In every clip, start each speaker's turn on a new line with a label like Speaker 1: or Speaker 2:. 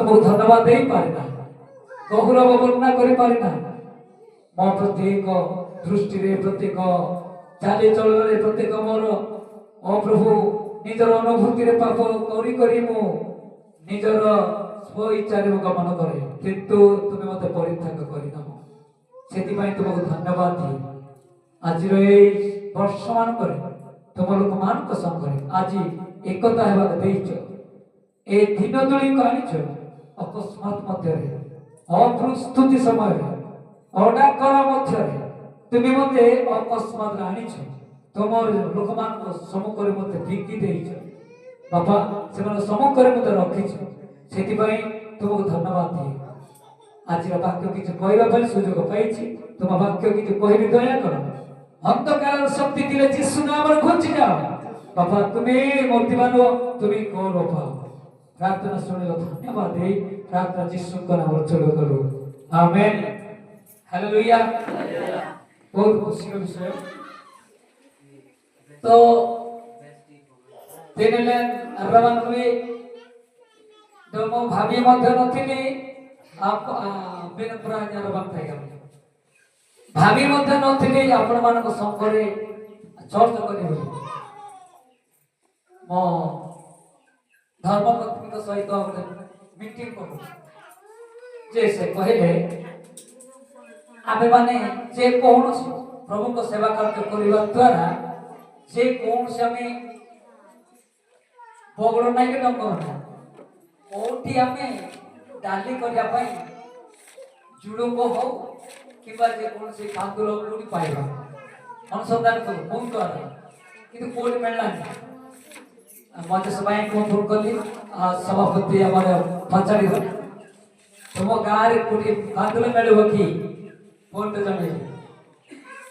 Speaker 1: तुमको धन्यवाद दे पारे ना गौरव वर्णना कर पारे ना मो प्रत्येक दृष्टि रे प्रत्येक चाली चलन प्रत्येक मोर ओ प्रभु निजर अनुभूति रे पाप करी करी मु निजर स्व इच्छा रे गमन करे किंतु तुम मते परित्याग करिना सेति पई तुमको धन्यवाद दी आज रे वर्षमान करे तुम लोक मान को संग आज एकता हेबा देइछ ए दिन दुली कानिछ अकस्मात मध्य रे अप्रस्तुति समय रे अडाकर मध्य रे तुम मते अकस्मात आनिछ तुमर लोक मान को सम्मुख रे मते भिकी देइछ बाबा से सम्मुख रे मते रखिछ सेति पई तुमको धन्यवाद दी आज वाक्य किछु कहबा सुजोग पाइछि तुम वाक्य किछु कहबी दया कर अंतकाल शक्ति दिले यीशु नाम रे खोजि जाओ बाबा तुम्हें मूर्तिमान तुम्हें कौन पाओ प्रार्थना सुनिलो धन्यवाद दे प्रार्थना यीशु को नाम रे चलो करो आमेन हालेलुया बहुत खुशी विषय तो दिनले अरबान में जो मो भाभी मध्य नथिली आप बिन प्राण अरबान थाई भाभी मध्य नथिली आपण मान को संकरे चर्च करी मो धर्मपत्नी सहित गोटे मीटिंग करू जे से कहले आमे माने जे कौन प्रभु को सेवा कार्य करबा द्वारा जे कौन से हमें बगड़ नहीं के डंगर ना ओठी हमें डाली करिया पई जुड़ो हो किबा जे कौन से कांदुलो कोडी पाइबा अनुसंधान करू फोन कर किंतु कोडी मिलला नहीं मजे सबाई को फोन करली सभापति हमारे पचाड़ी तुम गाँव रे कोडी कांदुलो मिलबो कि फोन तो जमे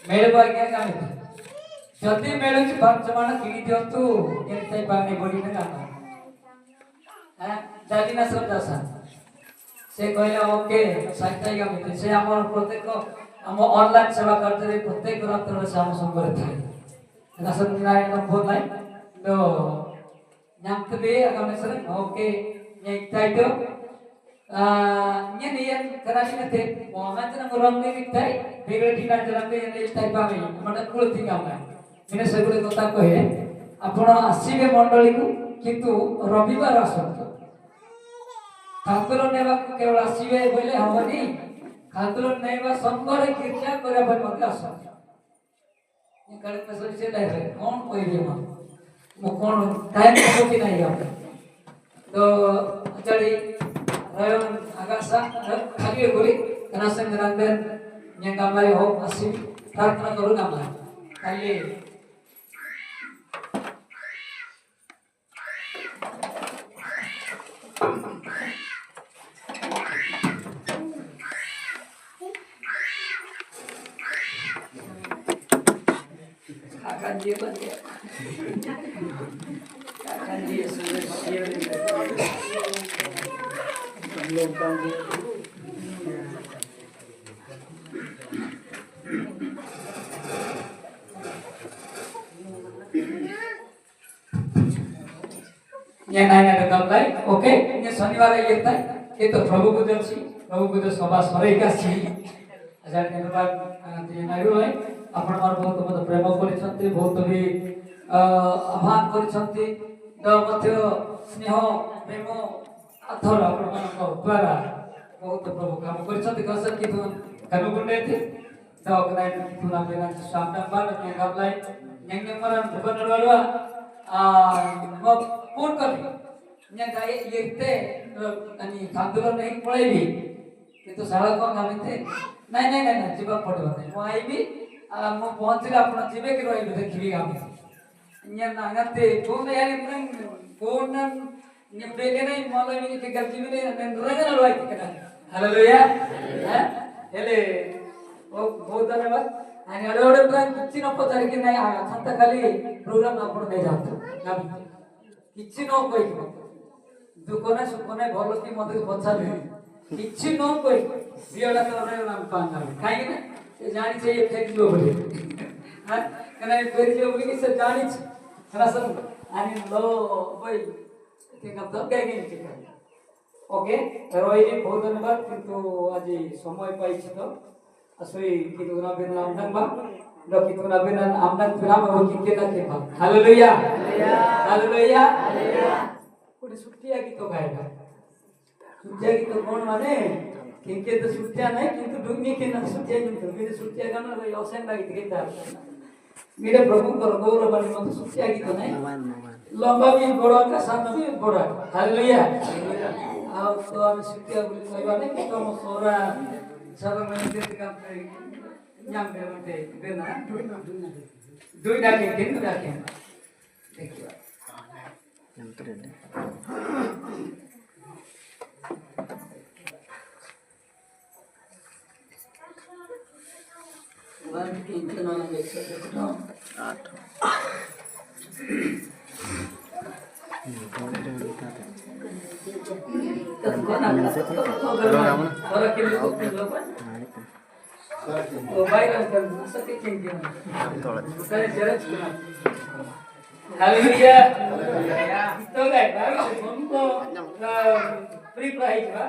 Speaker 1: मिलबो क्या काम जदि मिलुछि पांच मान किनी दियंतु केनते पानी बडी न काम जाली ना सब दासा से कहले ओके साइताई गामिते से हमर प्रत्येक हम ऑनलाइन सेवा करते रे प्रत्येक रात्र से हम संग करे थाई दासन नारायण फोन लाई तो न्यामते आगामी सर ओके नेक्टाई तो नियन कराची ने थे मोहम्मद ने रंग ने निक्ताई बेगड़े ठिना जरंगे ने स्टाइल पामे मने कुलती काम मैंने सेगुड़े कथा कहे आपण आसवे मंडली को किंतु रविवार आसतु खातुर नेबा केवल आसवे बोले हमनी खातुर नेबा संगरे कीर्तन करे पर मत आस ये कड़े पैसे से ले रे कौन कहबे मो कौन टाइम को कि नहीं हम तो चली रयन आगासा खाली गोरी कना संग रंगन ये गामलाई हो आसी प्रार्थना करू गामलाई खाली जी बन गया जी सुंदर लोग बन गए ये नहीं तब भाई ओके ये शनिवार ये था ये तो प्रभु को जो सभा सरे का सी हजार के बाद ये नहीं हुए आपण मार बहुत मत प्रेम करिसंती बहुत भी आह्वान करिसंती द मध्य स्नेह प्रेम आधर आपण मान द्वारा बहुत प्रभु काम करिसंती कसर कि तुम कनु गुंडे थे तो कनाय तुम बेना सामने बार ने गाबलाई नेंगे मरन भगन रलवा म फोन करली ने गाय येते अनि कांदुल नहीं पळेबी किंतु साला को गामिते नहीं जीवा पड़बा नहीं मो आईबी मो पहुंचले आपण जीवे कि रहिबे देखिबी गामी न्या नागते फोन यानी फोन ने बेले नहीं मला मी के गलती में ने रंगन लवाई केना हालेलुया हेले ओ बहुत धन्यवाद आणि अडवडे पण किछि न पचार कि नाही संत खाली प्रोग्राम आपण नाही जातो गामी किछि न कोइ दुकोना सुकोना भलो कि मते पचार किछि न कोइ बियाडा करे नाम पाना काहे ना से जानी चाहिए फेक दो बोले हां कने फेक दो बोले कि से जानी छ रसन आणि लो भाई के कब तक गए के ওকে রইনি বহুত ধন্যবাদ কিন্তু আজি সময় পাইছে তো আসলে কিন্তু নাবিন আমদান বা কিন্তু নাবিন আমদান বিরাম এবং কি না কে হালেলুয়া হালেলুয়া কোটি সুটিয়া গীত গাইবা সুটিয়া গীত কোন মানে কিনকে তো সুটিয়া নাই কিন্তু দুনিয়া কে না সুটিয়া কিন্তু মেরে সুটিয়া গান রই অসেন লাগি গীতা मेरे प्रभु को गौरव वाली मत सुचिया गीत नहीं लंबा भी बड़ा का सामने भी बड़ा हालेलुया आओ तो हम सुचिया बोली कहबा नहीं कि तुम सोरा सब में देते काम न्याम के मते देना दुई डाके तीन डाके देखिए वन की इतना देख सकते हो हालेलुया तो गाइस हमको फ्री प्राइस बा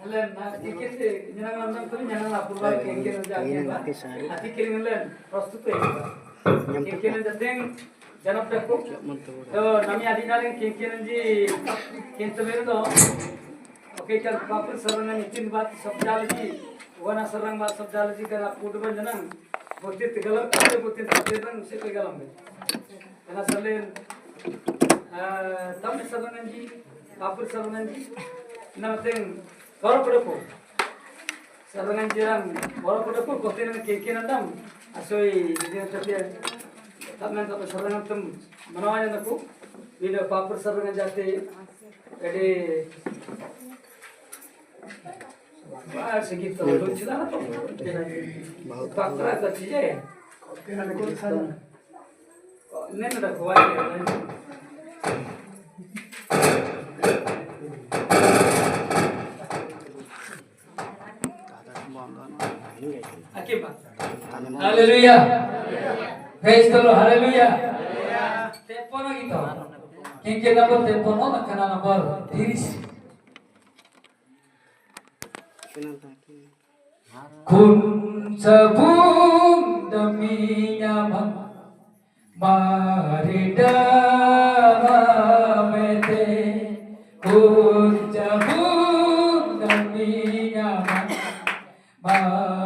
Speaker 1: ಅಲ್ಲ ನಾ ಟಿಕೆಟ್ ಜನಗಳ ಅಂತ ಜನ ಅಪೂರ್ವ ಕೆಂಕೆ ಅಂತ ಅದಕ್ಕೆ ನಿಲ್ಲ ಪ್ರಸ್ತುತ ಇದೆ ಕೆಂಕೆ ಜೊತೆ ಜನಪ್ರಕು तो नमी अधिकारी केके नंजी केंत मेरदो ओके चल पापर सरंग नितिन बात सब जाल जी वना सरंग बात सब जाल जी करा फूट बन जनन बोते गलत करते बोते तेरन से पे गलम एना सरले तम सरंग जी पापर सरंग जी नते ಹೊರಪಡಕು ಸರ್ವಂಜಿರಂ ಹೊರಪಡಕು ಕೊತ್ತಿನ ಕೇಕಿನಂದಂ ಅಸೋಯಿ ದಿನಚರ್ಯ ತಮ್ಮಂತ ಸರ್ವಂತಂ ಮನೋಯನಕು ವಿನ ಪಾಪರ ಸರ್ವಂಗ ಜಾತಿ ಎಡಿ ಸಿಗಿತ್ತು ಲುಚಿದಾನ बहुत ಪಾತ್ರ ಕಚ್ಚಿದೆ ನೆನಡ ಕೋವಾಯಿ Haleluya. Praise the Lord. Haleluya. Tepono gitu. Kengke number tepono nakana number 30. Kun sabung demi nyaman mari damete kun sabung demi nyaman mari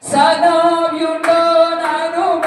Speaker 1: Son of you know I know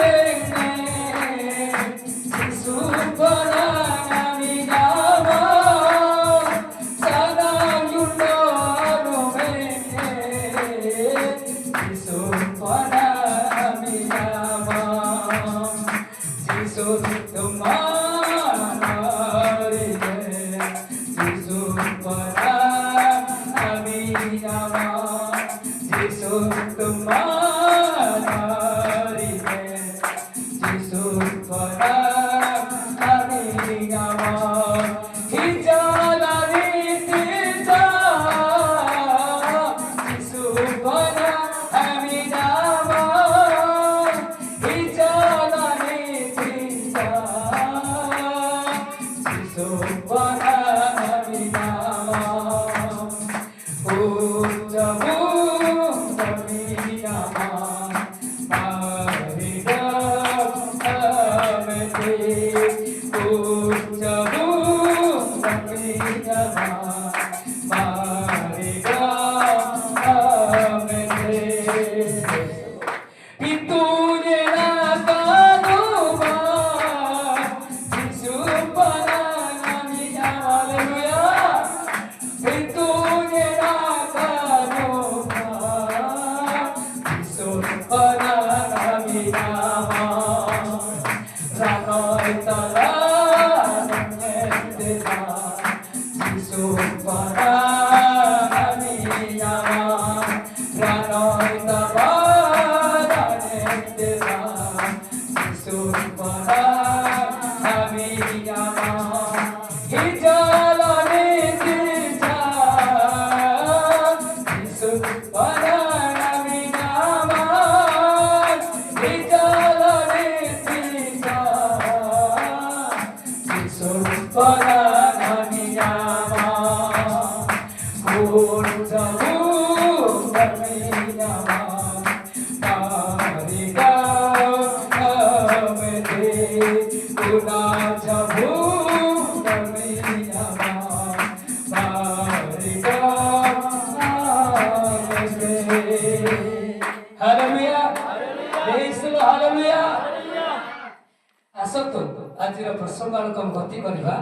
Speaker 1: ଆସନ୍ତୁ ଆଜିର ପ୍ରସଙ୍ଗ ଆଲୋକ ଗତି କରିବା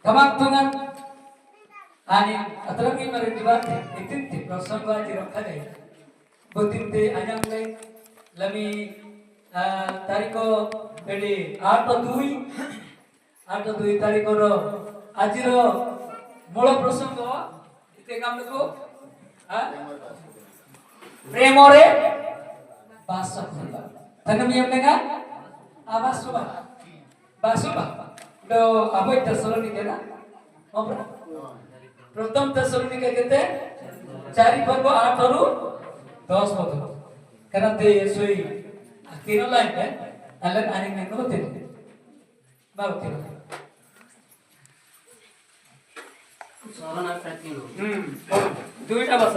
Speaker 1: ଗମାନ୍ତୁଙ୍ଗା ଆନି ଅତରଙ୍ଗି ମରେ ଯିବା ଇତିନ୍ତି ପ୍ରସଙ୍ଗ ଆଜି ରଖାଯାଏ ଗୋତିନ୍ତି ଆଜାଙ୍ଗଲେ ଲମି ତାରିଖ ବେଡି 8/2 ତାରିଖର ଆଜିର ମୂଳ ପ୍ରସଙ୍ଗ ଏତେ କାମକୁ ପ୍ରେମରେ ବାସ କରିବା ତନମି ଏମେଗା आवासुबा बासुबा लो अबय तेसलोनिके ना हमरा प्रथम तेसलोनिके केते 4 पर्व 8 रु 10 पद कारण ते सोई तीन लाइन है अलग आने में होते बाबू
Speaker 2: सोना प्रतिनो
Speaker 1: दुईटा बस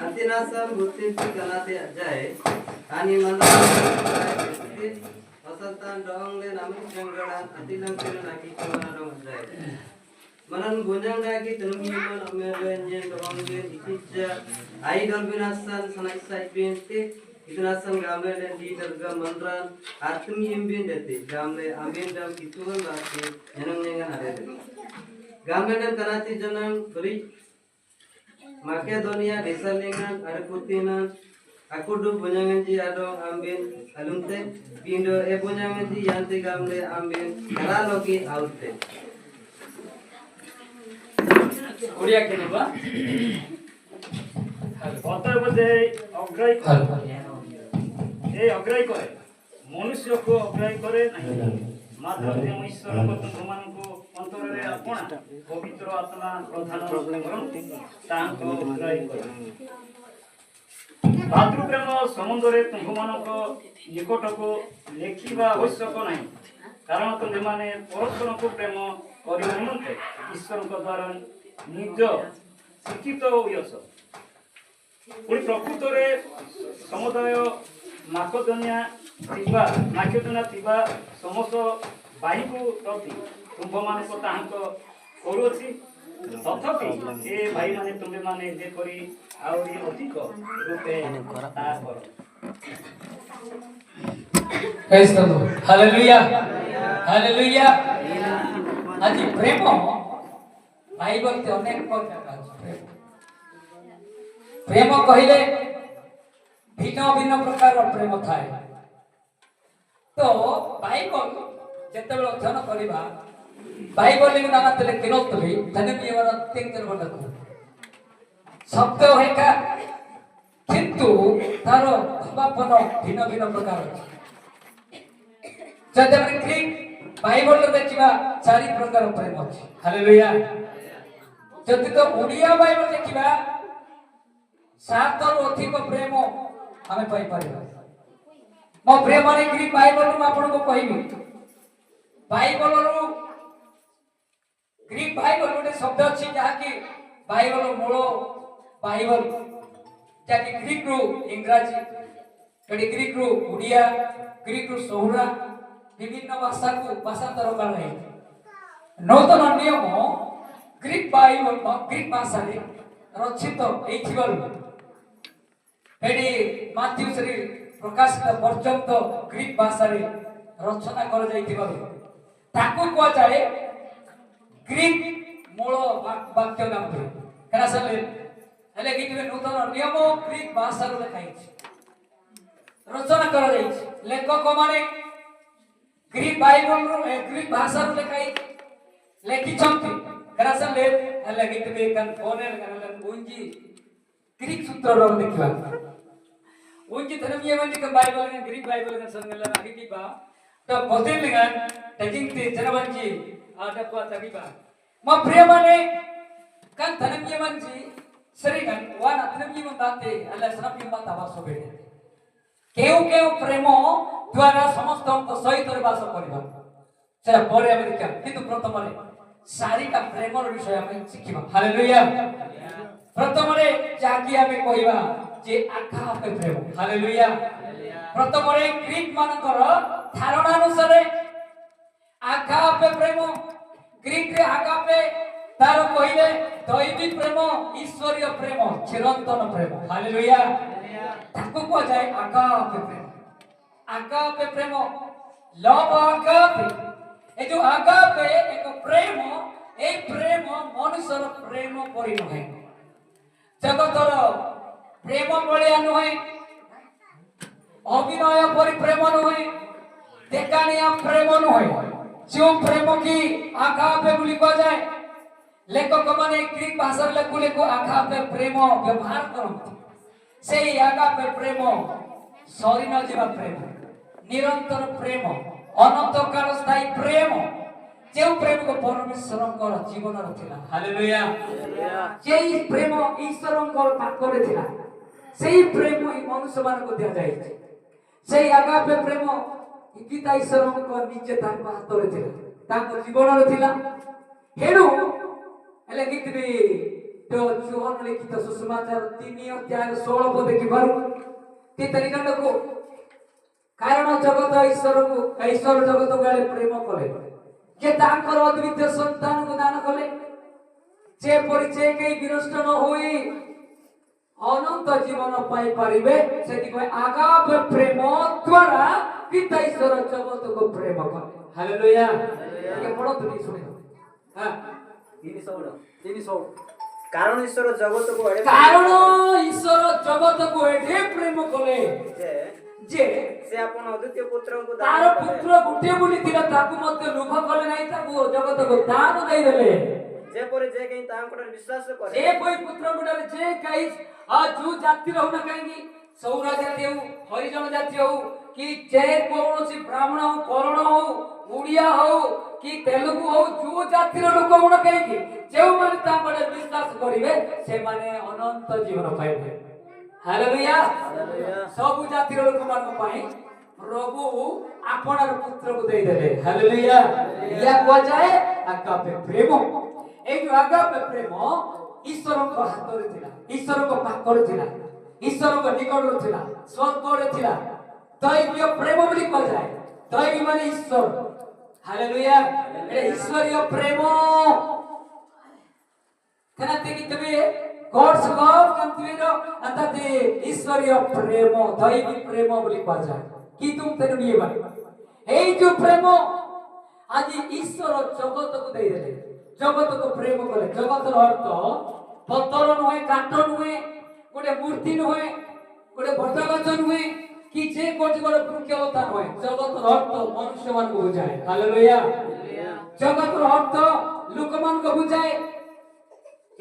Speaker 2: अंतिनासम गुत्तीची कलाते अजाय आणि मला असंतान डोंगले नामी जंगडान अतिलंकेन नाकी चोना डोंग जाय मनन गुंजंगा की तनुमीमन अमेरवेंजे डोंगले इचिचा आई डोंबिनासन सनाइसाइ बेंते इतनासन गामले लीडरगा मनरान आत्मी एम्बेन देते गामले आमेंडम कितुगन बाकी जनंगनेगा हरेदे गामले कनाती जनन बरी Makedonia desalingan arputinan aku du bunyanganji adong ambin alumte pindo e bunyanganji yanti gamle ambin karaloki autte
Speaker 1: Odia के नबा
Speaker 3: অতএব যে অগ্রাহী এই অগ্রাহী করে মনুষ্যକୁ ଅଗ୍ରାହୀ କରେ ନାହିଁ ମାତ୍ର ଯେଉଁ ଈଶ୍ୱରଙ୍କ ତୁମମାନଙ୍କୁ ଅନ୍ତରରେ ଆପଣା ପବିତ୍ର ଆତ୍ମା ପ୍ରଦାନ କରନ୍ତି ତାହାଙ୍କୁ ଅଗ୍ରାହୀ କରେ ଭାତୃପ୍ରେମ ସମ୍ବନ୍ଧରେ ତୁମମାନଙ୍କ ନିକଟକୁ ଲେଖିବା ଆବଶ୍ୟକ ନାହିଁ କାରଣ ତୁମେମାନେ ପରସ୍ପରଙ୍କୁ ପ୍ରେମ କରିବା ନିମନ୍ତେ ଈଶ୍ୱରଙ୍କ ଦ୍ୱାରା ନିଜ ଶିକ୍ଷିତ ହୋଇଅଛ ପୁଣି ପ୍ରକୃତରେ ସମୁଦାୟ ମାକେଦୋନିଆ ଥିବା ସମସ୍ତ ଭାଇଙ୍କୁ ପ୍ରତି ତୁମ୍ଭମାନଙ୍କୁ ତାହାଙ୍କ କରୁଅଛି ତଥାପି ଏ ଭାଇମାନେ ତୁମ୍ଭେମାନେ ଯେପରି ଆହୁରି ଅଧିକ ରୂପେ ତାହା କର
Speaker 1: Praise the Lord. Hallelujah. Hallelujah. আজি প্রেম ভাই বলতে অনেক কথা আছে প্রেম কহিলে ভিন্ন ভিন্ন প্রকার প্রেম থাকে তো বাইবল যেতবে অধ্যয়ন করিবা বাইবল নাম তেলে কিনতবি ধনে বিಯವರ তিনজন বলক শব্দ হেকা কিন্তু তার ভাবাপন ভিন্ন ভিন্ন প্রকার আছে যদি আমরা গ্রিক বাইবল দেখিবা চারি প্রকার প্রেম আছে হালেলুয়া যদি তো ওড়িয়া বাইবল দেখিবা সাতর অধিক প্রেম আমি পাই পারিবা মো প্রেম মানে গ্রিক বাইবল রু আপনাকে কহিবি বাইবল রু গ্রিক বাইবল গোটে শব্দ আছে যাহা কি বাইবল মূল বাইবল যাকে গ্রিক রু ইংরাজী এটি গ্রিক রু ওড়িয়া গ্রিক রু সৌরা বিভিন্ন ভাষাକୁ ଭାଷାନ୍ତର କରାଯାଇଛି ନୂତନ ନିୟମ ଗ୍ରୀକ ବାଇବଲ ଗ୍ରୀକ ଭାଷାରେ ରଚିତ ହେଇଥିବାରୁ ଏଠି ମାଥ୍ୟୁସରେ ପ୍ରକାଶିତ ପର୍ଯ୍ୟନ୍ତ ଗ୍ରୀକ ଭାଷାରେ ରଚନା କରାଯାଇଥିବାରୁ ତାକୁ କୁହାଯାଏ ଗ୍ରୀକ ମୂଳ ବାକ୍ୟ ନାମରେ କାରଣ ହେଲେ କିନ୍ତୁ ନୂତନ ନିୟମ ଗ୍ରୀକ ଭାଷାରୁ ଲେଖା ହେଇଛି ରଚନା କରାଯାଇଛି ଲେଖକମାନେ ग्रीक बाइबल रो ग्रीक भाषा रो लेखी छंती करासन ले गीत बे कन फोने करले उंजी ग्रीक सूत्र रो देखिबा उंजी धर्मीय मंडी के बाइबल के ग्रीक बाइबल के संग ले आगे की बा तो बदल लेगा टेकिंग ते जनवंजी आटा को तकीबा म प्रिय माने कन धर्मीय मंजी सरीगन वाना धर्मीय मंदाते अल्लाह सनपी मत आवास बेटे केउ केउ प्रेम द्वारा समस्त सहित बास करबा सेरा परे हम देखा किंतु प्रथम रे शारीरिक प्रेमर विषय हम शिखिबा हालेलुया प्रथम रे जाकी हम कहिबा जे आगापे प्रेम हालेलुया प्रथम रे ग्रीक मानकर धारणा अनुसार आगापे प्रेम ग्रीक रे आगापे तार कहिले दैविक प्रेम ईश्वरीय प्रेम चिरंतन प्रेम हालेलुया ताको को जाय आगापे प्रेम लव आगापे ए जो आगापे एक प्रेम ए प्रेम मनुष्यर प्रेम परि नहे जगतर प्रेम बलिया नहे अभिनय परि प्रेम नहे देखानिया प्रेम नहे जो प्रेम की आगापे बोली को जाय लेखक माने ग्रीक भाषा लेखुले को आगापे प्रेम व्यवहार करंती से आगापे प्रेम सरी न जीवा प्रेम निरंतर प्रेम अनंत काल स्थायी प्रेम जे प्रेम को परमेश्वर जीवन थिला हालेलुया जे प्रेम ईश्वर पाखरे थिला सेही प्रेम ई मनुष्य मान को दिया जाय सेही आगापे प्रेम पिता ईश्वर को निजे तार हातरे थिला ताको जीवन थिला हेनु हेले कितबी तो जोहन लिखित सुसमाचार 3 अध्याय 16 पद देखि बारू ते तरीका को कारण जगत ईश्वर जगत गाले प्रेम कले जे तांकर अद्वितीय संतान को दान कले जे परिचय के विनष्ट न होई अनंत जीवन पाई परिबे सेति को आगापे प्रेम द्वारा पिता ईश्वर जगत को प्रेम कले हालेलुया ये पढ़ो तो सुने हां 316
Speaker 2: କାରଣ ଈଶ୍ୱର ଜଗତକୁ ଏଡ଼େ
Speaker 1: କାରଣ ଈଶ୍ୱର ଜଗତକୁ ଏତେ ପ୍ରେମ କଲେ ଯେ
Speaker 2: ସେ ଆପଣ ଅଦ୍ୱିତୀୟ ପୁତ୍ରଙ୍କୁ
Speaker 1: ତାର ପୁତ୍ର ଗୋଟିଏ ବୋଲି ଥିଲା ତାକୁ ମଧ୍ୟ ଲୋଭ କଲେ ନାହିଁ, ତାକୁ ଜଗତକୁ ଦାନ ଦେଇଦେଲେ।
Speaker 2: ଯେପରି ଯେ କେହି ତାଙ୍କଠାରେ ବିଶ୍ୱାସ କରେ
Speaker 1: ଯେପରି ପୁତ୍ର ଗୁଡ଼ାରେ ଯେ କେହି ଯୋଉ ଜାତିର ହଉ ନା କାହିଁକି, ସୌର ଜାତି ହଉ, ହରିଜନ ଜାତି ହଉ, କି ଯେ କୌଣସି ବ୍ରାହ୍ମଣ ହଉ, କରଣ ହଉ, ଓଡ଼ିଆ ହଉ କି ତେଲୁଗୁ ହଉ, ଯୋଉ ଜାତିର ଲୋକ ଗୁଣ କାହିଁକି ଯେଉଁମାନେ ତାଙ୍କଠାରେ ବିଶ୍ୱାସ କରିବେ ସେମାନେ ଅନନ୍ତ ଜୀବନ ପାଇବେ। ହାଲେଲୁୟା। ସବୁ ଜାତିର ଲୋକମାନଙ୍କ ପାଇଁ ପ୍ରଭୁ ଆପଣାର ପୁତ୍ରକୁ ଦେଇଦେଲେ। ହାଲେଲୁୟା। ଏହା କୁହାଯାଏ ଆଗାପେ ପ୍ରେମ। এই যে আগাপে প্রেম ଈଶ୍ୱରଙ୍କ ହାତରେ ଥିଲା, ଈଶ୍ୱରଙ୍କ ପାଖରେ ଥିଲା, ଈଶ୍ୱରଙ୍କ ନିକଟରେ ଥିଲା, ସ୍ୱର୍ଗରେ ଥିଲା। ଦୈବୀୟ ପ୍ରେମ ବୋଲି କୁହାଯାଏ। ଦୈବୀ ମାନେ ଈଶ୍ୱର। ହାଲେଲୁୟା। এটা ଈଶ୍ୱରୀୟ ପ୍ରେମ। কেনাতে কি তুমি God's love কান্তির আন্তাতে ଈଶ୍ୱରୀୟ প্রেম, দৈবী প্রেম ବୋଲି କୁହାଯାଏ। কি তুমি তেন নিয়ে বাই এই যে প্রেম আজি ଈଶ୍ୱର ଜଗତକୁ ଦେଇଦେଲେ। ଜଗତକୁ ପ୍ରେମ କଲେ। ଜଗତର ଅର୍ଥ ପତର ନୁହେଁ, କାଠ ନୁହେଁ, ଗୋଟେ ମୂର୍ତ୍ତି ନୁହେଁ, ଗୋଟେ ବଟ ଗଛ ନୁହେଁ, କି ଯେ ଗୋଟେ ବୃକ୍ଷଲତା ନୁହେଁ। ଜଗତର ଅର୍ଥ ମନୁଷ୍ୟମାନଙ୍କୁ ବୁଝାଏ। ହାଲେଲୁୟା। ଜଗତର ଅର୍ଥ ଲୋକମାନଙ୍କୁ ବୁଝାଏ।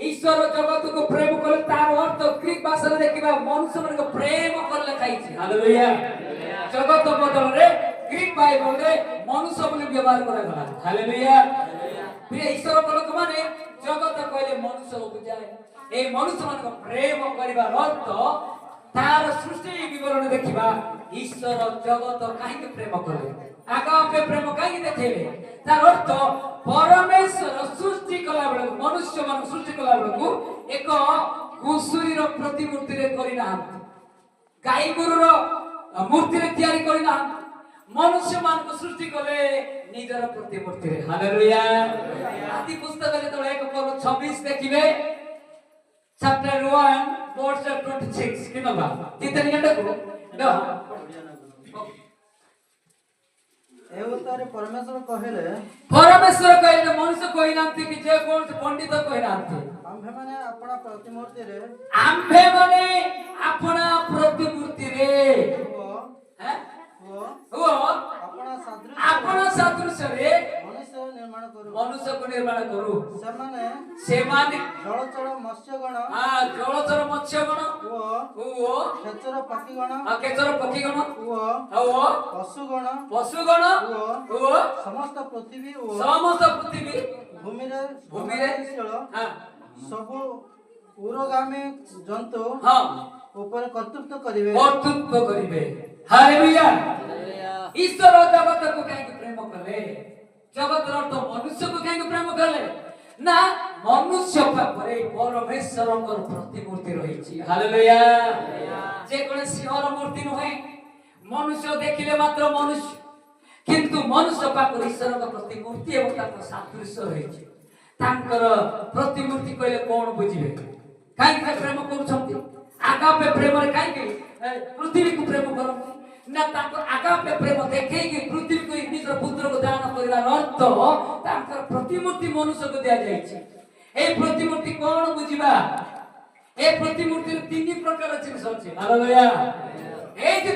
Speaker 1: ଈଶ୍ୱର ଜଗତକୁ ପ୍ରେମ କଲେ ତାର ଅର୍ଥ ଗ୍ରୀକ ଭାଷାରେ ଦେଖିବା ମନୁଷ୍ୟମାନଙ୍କୁ ପ୍ରେମ କଲେ ଖାଇଛି। ହାଲେଲୁୟା। ଜଗତ ବଦଳରେ ଗ୍ରୀକ ବାଇବଲରେ ମନୁଷ୍ୟ ବୋଲି ବ୍ୟବହାର କରାଗଲା। ହାଲେଲୁୟା। ପ୍ରିୟ ଈଶ୍ୱରଙ୍କ ଲୋକମାନେ ଜଗତ କହିଲେ ମନୁଷ୍ୟକୁ ବୁଝାଏ। এই ମନୁଷ୍ୟମାନଙ୍କ ପ୍ରେମ କରିବାର ଅର୍ଥ ତାର ସୃଷ୍ଟି ବିବରଣୀ ଦେଖିବା ଈଶ୍ୱର ଜଗତ କାହିଁକି ପ୍ରେମ କଲେ, ଆଗାପେ ପ୍ରେମ କାହିଁକି ଦେଖେଇଲେ, ତାର ଅର୍ଥ ପରମେଶ୍ୱର ସୃଷ୍ଟି କଲା ବେଳକୁ ମନୁଷ୍ୟମାନଙ୍କୁ ସୃଷ୍ଟି କଲା ବେଳକୁ ଏକ ଘୁଷୁରୀର ପ୍ରତିମୂର୍ତ୍ତିରେ କରିନାହାନ୍ତି, ଗାଈ ଗୋରୁର ମୂର୍ତ୍ତିରେ ତିଆରି କରିନାହାନ୍ତି। ମନୁଷ୍ୟମାନଙ୍କୁ ସୃଷ୍ଟି କଲେ ନିଜର ପ୍ରତିମୂର୍ତ୍ତିରେ। ହାଲେଲୁୟା। ଆଦି ପୁସ୍ତକରେ ଯେତେବେଳେ 1:26 ଦେଖିବେ chapter 1 verse 26 କି ନବା ତିନି ଘଣ୍ଟାକୁ
Speaker 2: ଏ ଉତ୍ତରେ ପରମେଶ୍ୱର କହିଲେ
Speaker 1: ମନୁଷ୍ୟ କହିନାହାନ୍ତି କି ଯେ କୌଣସି ପଣ୍ଡିତ କହିନାହାନ୍ତି,
Speaker 2: ଆମ୍ଭେମାନେ ଆପଣା ପ୍ରତିମୂର୍ତ୍ତିରେ
Speaker 1: ଆପଣ ସାଦୃଶ୍ୟରେ ମନୁଷ୍ୟକୁ ନିର୍ମାଣ କରୁ। ସେମାନେ
Speaker 2: ଜଳଚର ମତ୍ସ୍ୟଗଣ ଓ ଖେଚର ପକ୍ଷୀଗଣ ଓ ପଶୁଗଣ ଓ ସମସ୍ତ ପୃଥିବୀ ଭୂମିରେ ସବୁ ଉରଗାମୀ ଜନ୍ତୁ ଉପରେ କର୍ତ୍ତୃତ୍ୱ କରିବେ।
Speaker 1: ହାଲେଲୁୟା। ଈଶ୍ୱର ଜଗତକୁ କାହିଁକି ପ୍ରେମ କଲେ? ଜଗତର ଅର୍ଥ ମନୁଷ୍ୟକୁ କାହିଁକି ପ୍ରେମ କଲେ? ନା ମନୁଷ୍ୟ ପାଖରେ ପରମେଶ୍ୱରଙ୍କର ପ୍ରତିମୂର୍ତ୍ତି ରହିଛି। ହାଲେଲୁୟା। ଯେକୌଣସି ସିଂହର ମୂର୍ତ୍ତି ନୁହେଁ, ମନୁଷ୍ୟ ଦେଖିଲେ ମାତ୍ର ମନୁଷ୍ୟ, କିନ୍ତୁ ମନୁଷ୍ୟ ପାଖରେ ଈଶ୍ୱରଙ୍କ ପ୍ରତିମୂର୍ତ୍ତି ଏବଂ ତାଙ୍କର ସାଦୃଶ୍ୟ ରହିଛି। ତାଙ୍କର ପ୍ରତିମୂର୍ତ୍ତି କହିଲେ କଣ ବୁଝିବେ? କାହିଁକି ସେ ପ୍ରେମ କରୁଛନ୍ତି? ଆଗାପେ ପ୍ରେମରେ କାହିଁକି ପୃଥିବୀକୁ ପ୍ରେମ କରନ୍ତି? ନା ତାଙ୍କର ଆଗାପେ ପ୍ରେମ ଦେଖେଇକି ପୃଥିବୀକୁ ନିଜର ପୁତ୍ରକୁ ଦାନ କରିବାର ଅର୍ଥ ତାଙ୍କର ପ୍ରତିମୂର୍ତ୍ତି ମନୁଷ୍ୟକୁ ଦିଆଯାଇଛି। এই ପ୍ରତିମୂର୍ତ୍ତି କଣ ବୁଝିବା? এই ପ୍ରତିମୂର୍ତ୍ତିରେ ତିନି ପ୍ରକାର ଜିନିଷ ଅଛି। ହାଲେଲୁୟା। এই যে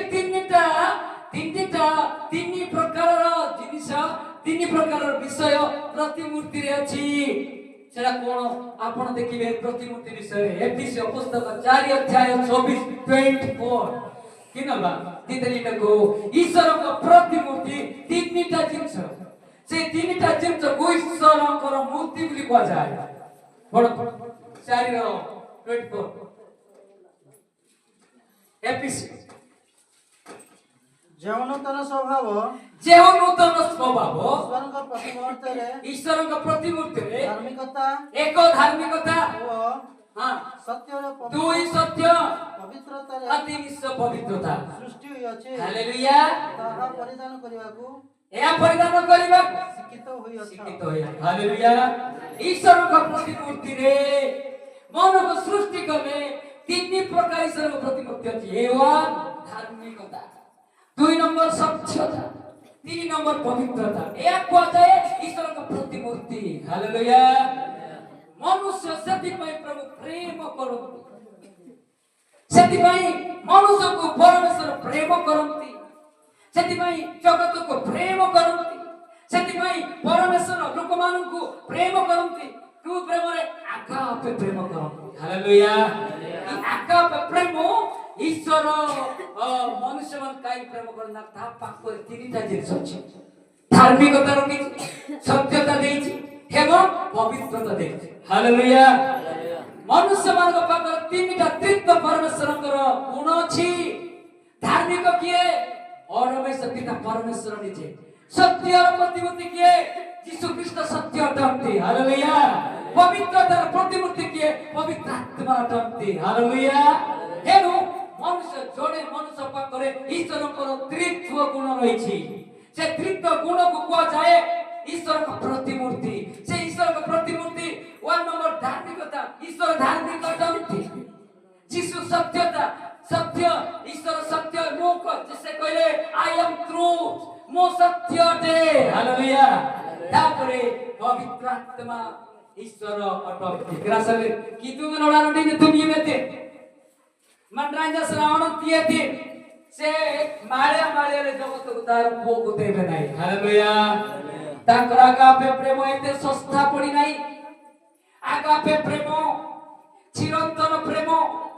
Speaker 1: ତିନି ପ୍ରକାରର ଜିନିଷ, ତିନି ପ୍ରକାରର ବିଷୟ ପ୍ରତିମୂର୍ତ୍ତିରେ ଅଛି। সেটা কোন ଆପଣ ଦେଖିବେ ପ୍ରତିମୂର୍ତ୍ତି ବିଷୟରେ ଏଫେସୀୟ ପୁସ୍ତକ 4:24 କି ନବା ତିନିଟାକୁ ଈଶ୍ୱରଙ୍କ ପ୍ରତିମୂର୍ତ୍ତି ତିନିଟା ଜିନିଷ, ସେ ତିନିଟା ଜିନିଷକୁ ଈଶ୍ୱରଙ୍କର ମୂର୍ତ୍ତି ବୋଲି କୁହାଯାଏ। 4:24 ଏଫେସୀୟ
Speaker 2: ଯେଉଁ ନୂତନ ସ୍ୱଭାବ
Speaker 1: ଈଶ୍ୱରଙ୍କ ପ୍ରତିମୂର୍ତ୍ତିରେ ଏକ ଧାର୍ମିକତା ଦୁଇ ସତ୍ୟ ପବିତ୍ରତା
Speaker 2: ସୃଷ୍ଟି ହୋଇଅଛି।
Speaker 1: ହାଲେଲୁୟା।
Speaker 2: ତାହା ପରିଧାନ କରିବାକୁ ଶିକ୍ଷିତ ହୋଇଅଛ।
Speaker 1: ହାଲେଲୁୟା। ଈଶ୍ୱରଙ୍କ ପ୍ରତିମୂର୍ତ୍ତିରେ ମନକୁ ସୃଷ୍ଟି କଲେ ତିନି ପ୍ରକାର ଈଶ୍ୱରଙ୍କ ପ୍ରତିମୂର୍ତ୍ତି ଅଛି। ଧାର୍ମିକତା, 2 নম্বর স্বচ্ছতা, 3 নম্বর পবিত্রতা। এক কুহাযাଏ ଈଶ୍ୱରଙ୍କ ପ୍ରତିମୂର୍ତ୍ତି। ହାଲେଲୁୟା। मनुष्य ସେଥିପାଇଁ ପ୍ରଭୁ ପ୍ରେମ କରନ୍ତି ସେଥିପାଇଁ ମନୁଷ୍ୟକୁ ପରମେଶ୍ୱର ପ୍ରେମ କରନ୍ତି ସେଥିପାଇଁ ଜଗତକୁ ପ୍ରେମ କରନ୍ତି ସେଥିପାଇଁ ପରମେଶ୍ୱର ଲୋକମାନଙ୍କୁ ପ୍ରେମ କରନ୍ତି କୋଉ ପ୍ରେମରେ ଆଗାପେ ପ୍ରେମ କରନ୍ତି ହାଲେଲୁୟା ଆଗାପେ ପ୍ରେମ ଈଶ୍ୱର ମନୁଷ୍ୟମାନଙ୍କୁ କାହିଁ ପ୍ରେମ କରନ୍ତି ତା ପାଖରେ ତିନିଟା ଜିନିଷ ଅଛି ଧାର୍ମିକତା ରଖିଛି ସତ୍ୟତା ଦେଇଛି ଏବଂ ପବିତ୍ରତା ଦେଇଛି ହାଲେଲୁୟା ମନୁଷ୍ୟମାନଙ୍କ ପାଖରେ ତିନିଟା ତ୍ରିତ୍ବ ପରମେଶ୍ୱରଙ୍କର ଗୁଣ ଅଛି ଧାର୍ମିକ କିଏ ପରମେଶ୍ୱର ପିତା ପରମେଶ୍ୱର ନିଜେ ସତ୍ୟର ପ୍ରତିମୂର୍ତ୍ତି କିଏ ଯୀଶୁ ଖ୍ରୀଷ୍ଟ ସତ୍ୟ ଅଟନ୍ତି ହାଲେଲୁୟା ପବିତ୍ରତାର ପ୍ରତିମୂର୍ତ୍ତି କିଏ ପବିତ୍ର ଆତ୍ମା ଅଟନ୍ତି ହାଲେଲୁୟା ହେଣୁ ମନୁଷ୍ୟ ଜଣେ ମନୁଷ୍ୟ ପାଖରେ ଈଶ୍ୱରଙ୍କର ତ୍ରିତ୍ବ ଗୁଣ ରହିଛି ସେ ତ୍ରିତ୍ବ ଗୁଣକୁ କୁହାଯାଏ ଈଶ୍ୱରଙ୍କ ପ୍ରତିମୂର୍ତ୍ତି ସେ ଈଶ୍ୱରଙ୍କ ପ୍ରତିମୂର୍ତ୍ତି 1 ନମ୍ବର ଧାର୍ମିକତା ଈଶ୍ୱର ଧାର୍ମିକ ଅଟନ୍ତି ଯୀଶୁ ସତ୍ୟତା ସତ୍ୟ ଈଶ୍ୱର ସତ୍ୟ ମୁଁ ସେ କହିଲେ ଆଇ ଆମ୍ ଟ୍ରୁଥ୍ ମୁଁ ସତ୍ୟ ଅଟେ ହାଲେଲୁୟା ତାପରେ ପବିତ୍ର ଆତ୍ମା ଈଶ୍ୱର ଅଟନ୍ତି ଗ୍ରାସଲେ कितु नोडानो दिन तुम ये में मनरांजा श्रावण तिये थे से माळ्या माळ्याले जगत उतार पोक देबे नाही हालेलुया तांकर आगापे प्रेम एते सस्ता पडी नाही आगापे प्रेम चिरंतन प्रेम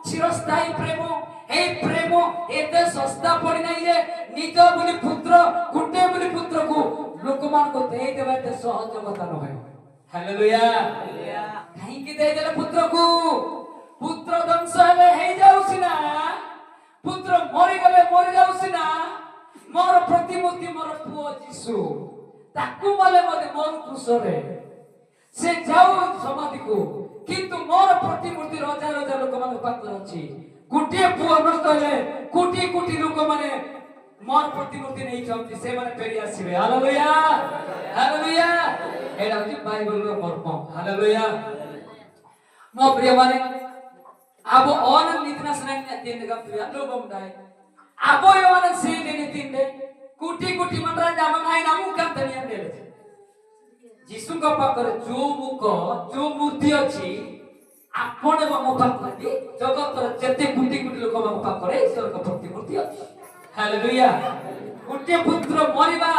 Speaker 1: चिरस्थायी प्रेम हे प्रेम एते सस्ता पडी नाही जे निज बोली पुत्र गुटे बोली पुत्र को लोकमान को देई देबा एते सहज कथा न होय हालेलुया काहे कि देई देले पुत्र को पुत्र दंश हेले हे जाउसिना पुत्र मरि गले मरि जाउसिना मोर प्रतिमूर्ति मोर पुओ यीशु ताकू माले मते मोर कुसरे से जाऊ समाधि को किंतु मोर प्रतिमूर्ति हजार हजार लोक मान पात्र अछि गुटे पुओ नष्ट हेले कोटी कोटी लोक माने मोर प्रतिमूर्ति नै छथि से माने फेरि आसीबे हालेलुया हालेलुया एडा कि बाइबल रो मर्म हालेलुया मो प्रिय माने अब ओन नितना सनन दिन गप यालो बमदाय अब योन से दिन तिंदे कोटी कोटी मनरा जाम नाइ नामु का तनिया देले यीशु का पाकर जो मुख जो मूर्ति अछि आपण मो पाकर जगत जते कोटी कोटी लोक मो पाकर ईश्वर का प्रतिमूर्ति अछि हालेलुया कोटी पुत्र मरिबा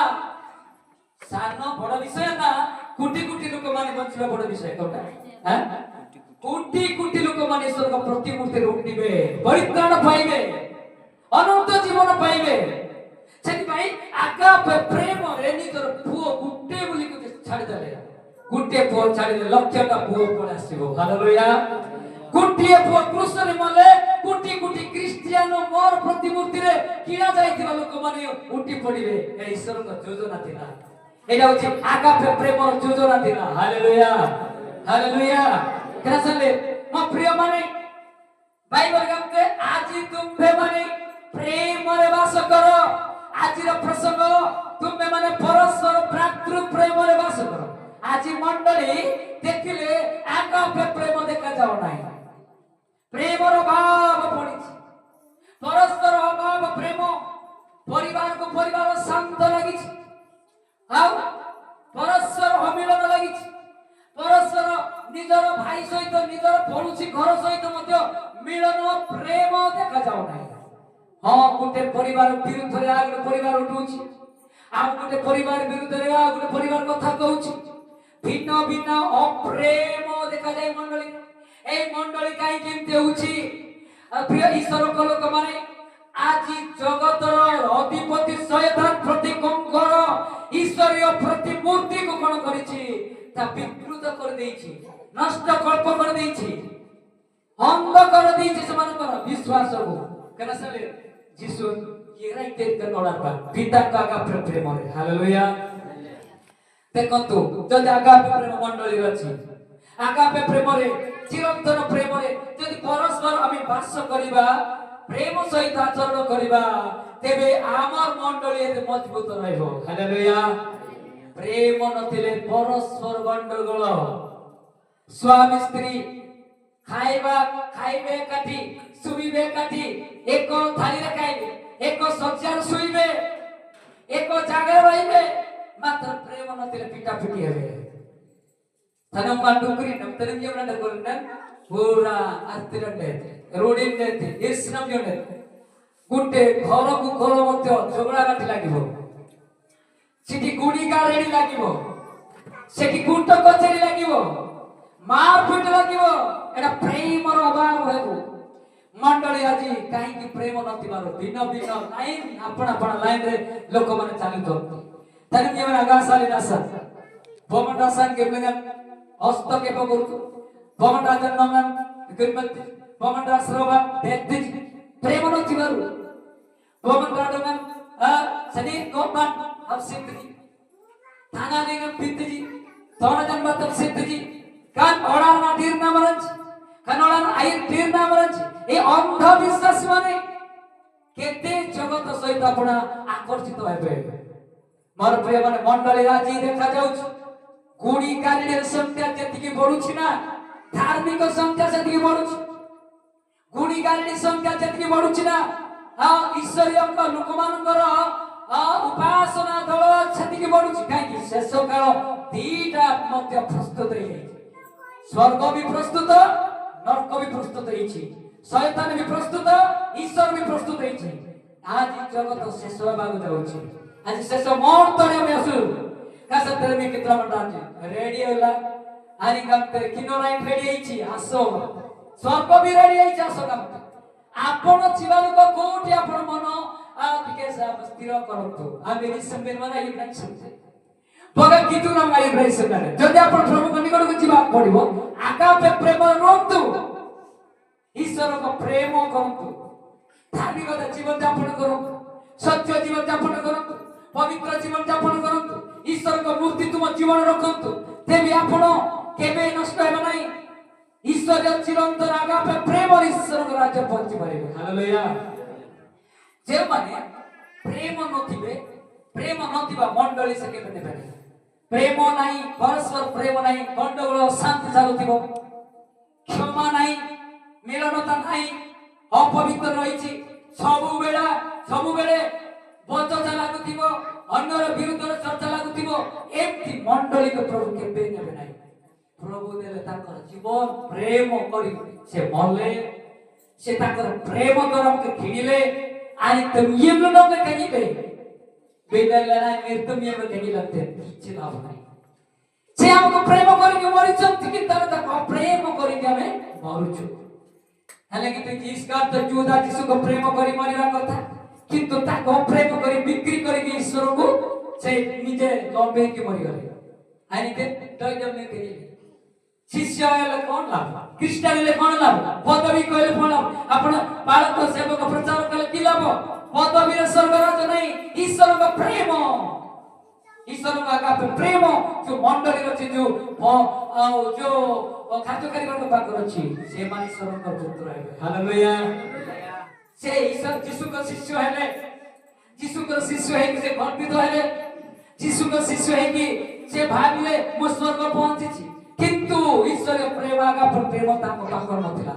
Speaker 1: सानो बड़ विषय ना कोटी कोटी लोक माने बंचिबा बड़ विषय कोटा हैं कोटी कोटी लोक माने ईश्वर का प्रतिमूर्ति उठिबे परित्राण पाइबे अनंत जीवन पाइबे सेति भाई आगापे प्रेम रे निजर पुओ गुटे बोली को छाडी देले गुटे पुओ छाडी दे लक्षटा पुओ पळे आसीबो हालेलुया गुटे पुओ क्रूस रे मले कोटी कोटी क्रिश्चियन मोर प्रतिमूर्ति रे किना जाइथिबा लोक माने उठी पडिबे ए ईश्वर का योजना थिला एटा होछि आगापे प्रेम योजना थिला हालेलुया हालेलुया कसले म प्रिय माने बाइबल गमते आजि तुम्हे माने प्रेम रे वास करो आजिर प्रसंग तुम्हे माने परस्पर भ्रातृ प्रेम रे वास करो आजि मंडली देखिले आगापे प्रेम देखा जाओ नाही प्रेम रो भाव पड़ी परस्पर अभाव प्रेम परिवार को परिवार शांत लागि आ परस्पर अमिलन लागि परस्पर निजर भाई सहित निजर पड़ोसी घर सहित मध्य मिलन प्रेम देखा जाओ नाही हां गुटे परिवार विरुद्ध रे आ गुटे परिवार उठुची आ गुटे परिवार विरुद्ध रे आ गुटे परिवार कथा कहूची भिन्न भिन्न अप्रेम देखा जाय मंडली ए मंडली काई केमते होची प्रिय ईश्वर को लोक माने आजि जगतर अधिपति शयतान प्रतिकंकर ईश्वरीय प्रतिमूर्ति को कोन करिछि ता विकृत कर देछि नष्ट कल्प कर देछि अंध कर देछि समानकर विश्वास को कनसले यीशु केराइते कनोडा पिता का प्रेम रे हालेलुया देखंतु जदि आगापे प्रेम मंडली रछि आगापे प्रेम रे चिरंतन प्रेम रे जदि परस्पर आमी वास करिबा प्रेम सहित आचरण करिबा तेबे आमर मंडली एते मजबूत रहइबो हालेलुया प्रेम नथिले परस्पर गंडगोल स्वामी स्त्री खाइबा खाइबे काठी सुबीबे काठी एको थाली रे खाइबे एको सज्जार सुइबे एको जागे रहिबे मात्र प्रेम नथिले पिटा पिटी हेबे tanam mandukuri nam tanam yamna dakorinda pura artirande rodinde isnam yone गुटे घर को घर मध्य झगड़ा काटी लागिबो सेठी गुडी गारेडी लागिबो सेठी गुट कचेरी लागिबो मारपिट लागिबो एटा प्रेमर अभाव हेबो मंडली आज काई की प्रेम नथिबारो भिन्न भिन्न लाइन आपण आपण लाइन रे लोक माने चालितो तने के माने आगासाली नासा बोमडासान के लंगन हस्तक्षेप करतो बोमडाजन नंगन किमत बोमडासरोबा देखते प्रेम नथिबारो बोमडाडंगन सदी कोपन हफसितजी थाना लेगन पितजी तोनजन बतम सितजी कान ओडाना तीरना मरज कनोडाना आई तीरना मरज ए अंधविश्वास माने केते जगत सहित आपण आकर्षित हेबे मोर प्रिय माने मंडली राजी देखा जाउछ गुडी गालिर संख्या जतिकी बढुछि ना धार्मिक संख्या जतिकी बढुछि गुडी गालिर संख्या जतिकी बढुछि ना ईश्वरीय लोकमानकर उपासना दल छतिकी बढुछि काई शेष काल दीटा मध्य प्रस्तुत हे स्वर्ग भी प्रस्तुत नरक भी प्रस्तुत हेछि शैतान भी प्रस्तुत ईश्वर भी प्रस्तुत हेछि आज जगत शेष होबाक जाउछि आज शेष मुहूर्त रे आसु कासा धर्मी कितना मंडा रेडी होला आनी गंते किनोराई रेडी हेछि आसो स्वर्ग भी रेडी हेछि आसो गंते आपण जीवन को कोठी आपण मन टिके स्थिर करतो आमे रिसंबेन माने ये नहीं समझे बगा कितु ना माई ब्रेस करे जदि आपण प्रभु को निकट को जीवा पड़िबो आकापे प्रेम रोंतु ईश्वर को प्रेम करंतु धार्मिकता जीवन यापन करंतु सत्य जीवन यापन करंतु पवित्र जीवन यापन करंतु ईश्वर को मूर्ति तुम जीवन रखंतु तेबी आपण केबे नष्ट हेबा नाही ईश्वर चिरंतन आगापे प्रेम ईश्वर को राज्य पहुंची परिबे हालेलुया जे माने प्रेम नथिबे प्रेम नथिबा मंडली से केबे नेबे प्रेम नाही परस्पर प्रेम नाही गंडगोल शांति चालुथिबो क्षमा नाही मिलनता नाही अपवित्र रहिछि सबु बेले बचचा लागुथिबो अन्यर विरुद्ध चर्चा लागुथिबो एमती मंडली को प्रभु केबे नेबे नाही प्रभु देले ताकर जीवन प्रेम करी से मरले से ताकर प्रेम द्वारा के खिड़िले आणि तुम ये लोग में कहीं पे बेदल ना तुम ये में कहीं लगते किछ लाभ नहीं से हमको प्रेम करके मरि चंती कि तब तक प्रेम करके हमें मरुछु हालांकि तो जिसका तो जुदा जिसु को प्रेम करी मरिवा कथा किंतु ताको प्रेम करी बिक्री करके ईश्वर को से निजे लंबे के मरि गले आनी ते दयदम में करी शिष्य हेले कोन लाभ ख्रीष्टान हेले कोन लाभ पदवी कहले कोन लाभ आपण बालक सेवक प्रचार कले कि लाभ पदवी रे स्वर्ग राज नहीं ईश्वर का प्रेम ईश्वर का आगा प्रेम जो मंडली रछि जो कार्यकारी को पाकर अछि से मान ईश्वर का पुत्र हेबे हालेलुया से ईश्वर यीशु का शिष्य हेले यीशु का शिष्य है कि से गर्वित हेले यीशु का शिष्य है कि से भाबिले मो स्वर्ग पहुंची छी किंतु ईश्वर प्रेम आगा प्रेम ताको पाकर नथिला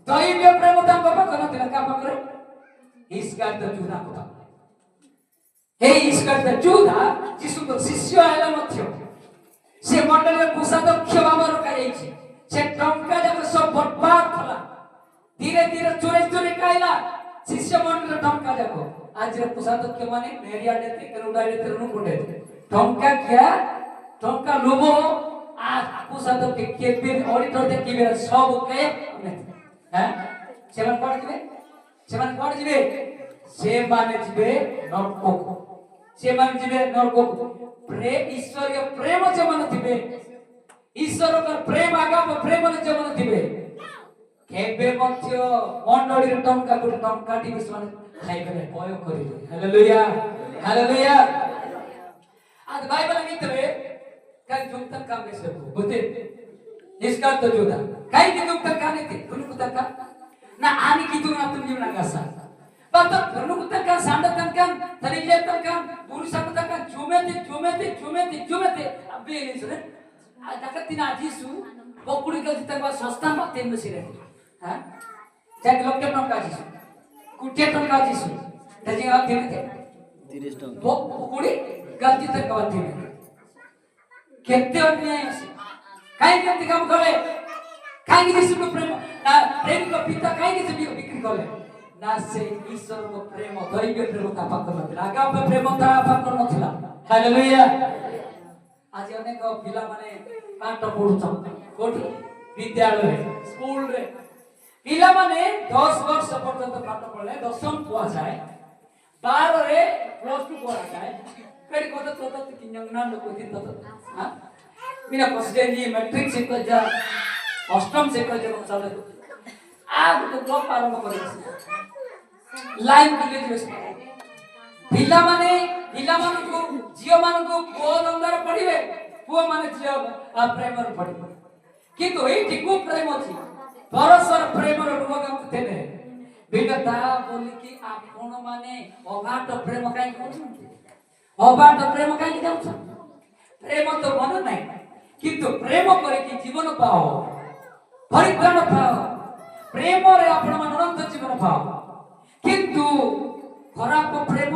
Speaker 1: दैवीय प्रेम ताको पाकर नथिला का पाकर इसकार्त जुदा को हे इसकार्त जुदा यीशु को शिष्य आला मध्य से मंडल कुशाध्यक्ष भाव रखाई से टंका जाक सब बर्बाद कला धीरे धीरे चोरे चोरे खाइला शिष्य मंडल टंका जाक आज कुशाध्यक्ष माने मेरिया देते करुडा देते नु कोडे टंका क्या टंका लोभो आज कुशाध्यक्ष केबे ऑडिटर दे केबे सब के हैं सेवन कोड जिबे से माने जिबे नरक से माने जिबे नरक प्रेम ईश्वरीय प्रेम जे मन थिबे ईश्वर का प्रेम आगा प्रेम जे मन थिबे केबे मध्य मंडली रे टंका को टंका टी विश्वास खाइबे पयो करिबे हालेलुया हालेलुया आज बाइबल गीतरे काय जुक्तन काम बेसे होते इसका तो जुदा काय की जुक्तन काने थे कुनुकुतन का ना आनी की तुना तुम जीवन गासा बत कुनुकुतन का सांडतन का तरिलेतन का पुरुषतन का जुमेते अबे इलिसरे आ दकतिना जीसु पकुड़ी का जितन बा सस्ता माते में सिरे हां जाक लोग के टंका जीसु कुटे टंका जीसु तजी आप देते 30 टंका पकुड़ी गलती तक बात है केते अन्याय से କାହିଁକି ଏମିତି କାମ କଲେ? କାହିଁକି ଯୀଶୁଙ୍କ ପ୍ରେମ ନା ପ୍ରେମିକ ପିତା କାହିଁକି ସେ ବିକ୍ରି କଲେ? ନା ସେ ଈଶ୍ୱରଙ୍କ ପ୍ରେମ ଦୈବ ପ୍ରେମ ତା ପାଖରେ ନଥିଲା, ଆଗାପେ ପ୍ରେମ ତା ପାଖରେ ନଥିଲା। ହାଲେଲୁୟା। ଆଜି ଅନେକ ପିଲାମାନେ ପାଠ ପଢୁଛନ୍ତି କୋଉଠି? ବିଦ୍ୟାଳୟରେ, ସ୍କୁଲରେ। ପିଲାମାନେ 10 ବର୍ଷ ପର୍ଯ୍ୟନ୍ତ ପାଠ ପଢିଲେ ଦଶମ କୁହାଯାଏ, 12ରେ +2 କୁହାଯାଏ। କେଡି କଥା ତ କିଞ୍ଜଙ୍ଗନା ଲୋକ କିନ୍ତୁ ହଁ बिना कॉस्टेंजी मैट्रिक से को जा अष्टम से को जब चले आग तो क्लब आरंभ करे लाइव विलेज पिला माने को जियो मान को बहुत अंदर पड़िबे पुओ माने जियो प्रेम र पड़िबे किंतु एठी को प्रेम अछि परस्पर प्रेम र रोग तेने बिगता बोली कि आपण माने अबाट प्रेम काई करछन अबाट प्रेम काई जाउछन प्रेम तो मन नाही किंतु प्रेम करके जीवन पाओ परित्राण पाओ प्रेम रे आपण मन अनंत जीवन पाओ किंतु खराब प्रेम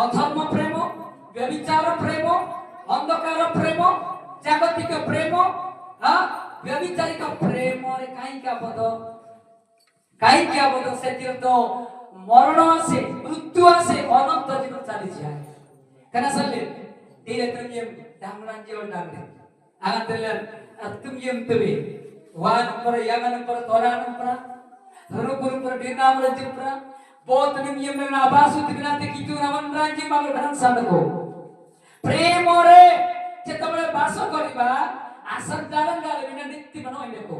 Speaker 1: अधर्म प्रेम व्यभिचार प्रेम अंधकार प्रेम जागतिक प्रेम व्यभिचारिक प्रेम रे काई क्या बद से तो मरण आसे मृत्यु आसे अनंत जीवन चली जाए कना सल्ले धीरे धीरे डांगरा जीवन डांगरे आगंतलन तुम यम तबे वान पर यागन पर तोरान पर रुकुर पर दिनाम रजिप्रा बहुत नियम में आभासु दिनाते कितु नमन रांजी मग धन सदको प्रेम रे जेतबे बास करिबा आसन जालन गाले बिना नित्य बनोइ देखो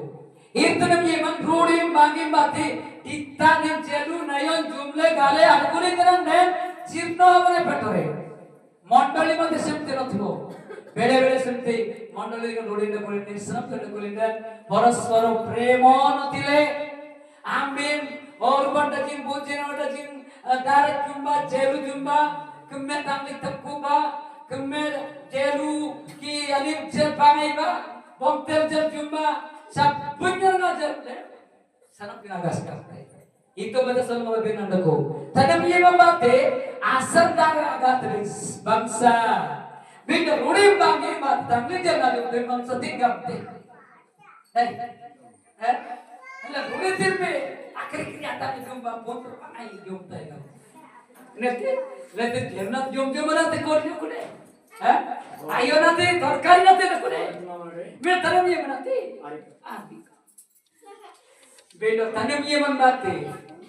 Speaker 1: इतने ये मन रोड़ी मांगी बाते इतना ने जेलु नयन जुमले गाले अनकुली तरन ने जीर्ण हमरे पेटरे मंडली मध्ये सेमते नथिबो बेले बेले सेमते मंडली को रोड़ी ने कोले निश्चम ने कोले परस्पर प्रेम नथिले आमेन और बंटा जिन बोजेन ओटा जिन दारे जुम्बा जेलु जुम्बा कम्मे तांगली तक्कुबा कम्मे जेलु की अलिम जेल पांगैबा बमतेल जेल जुम्बा सब punya ngajar deh sangat pinagas kata itu pada semua binandako tanam ye membate asal daga agatris bangsa binda rudi bangi mat tangli jangan ada bangsa tinggamte ala rudi tirbe akhir kenyataan itu bapun ai jomta itu nanti nanti jernat jom nanti kornya kude ayo nanti terkari nanti kude मैं तरम ये बनाते आदि बेलो तनम ये बनाते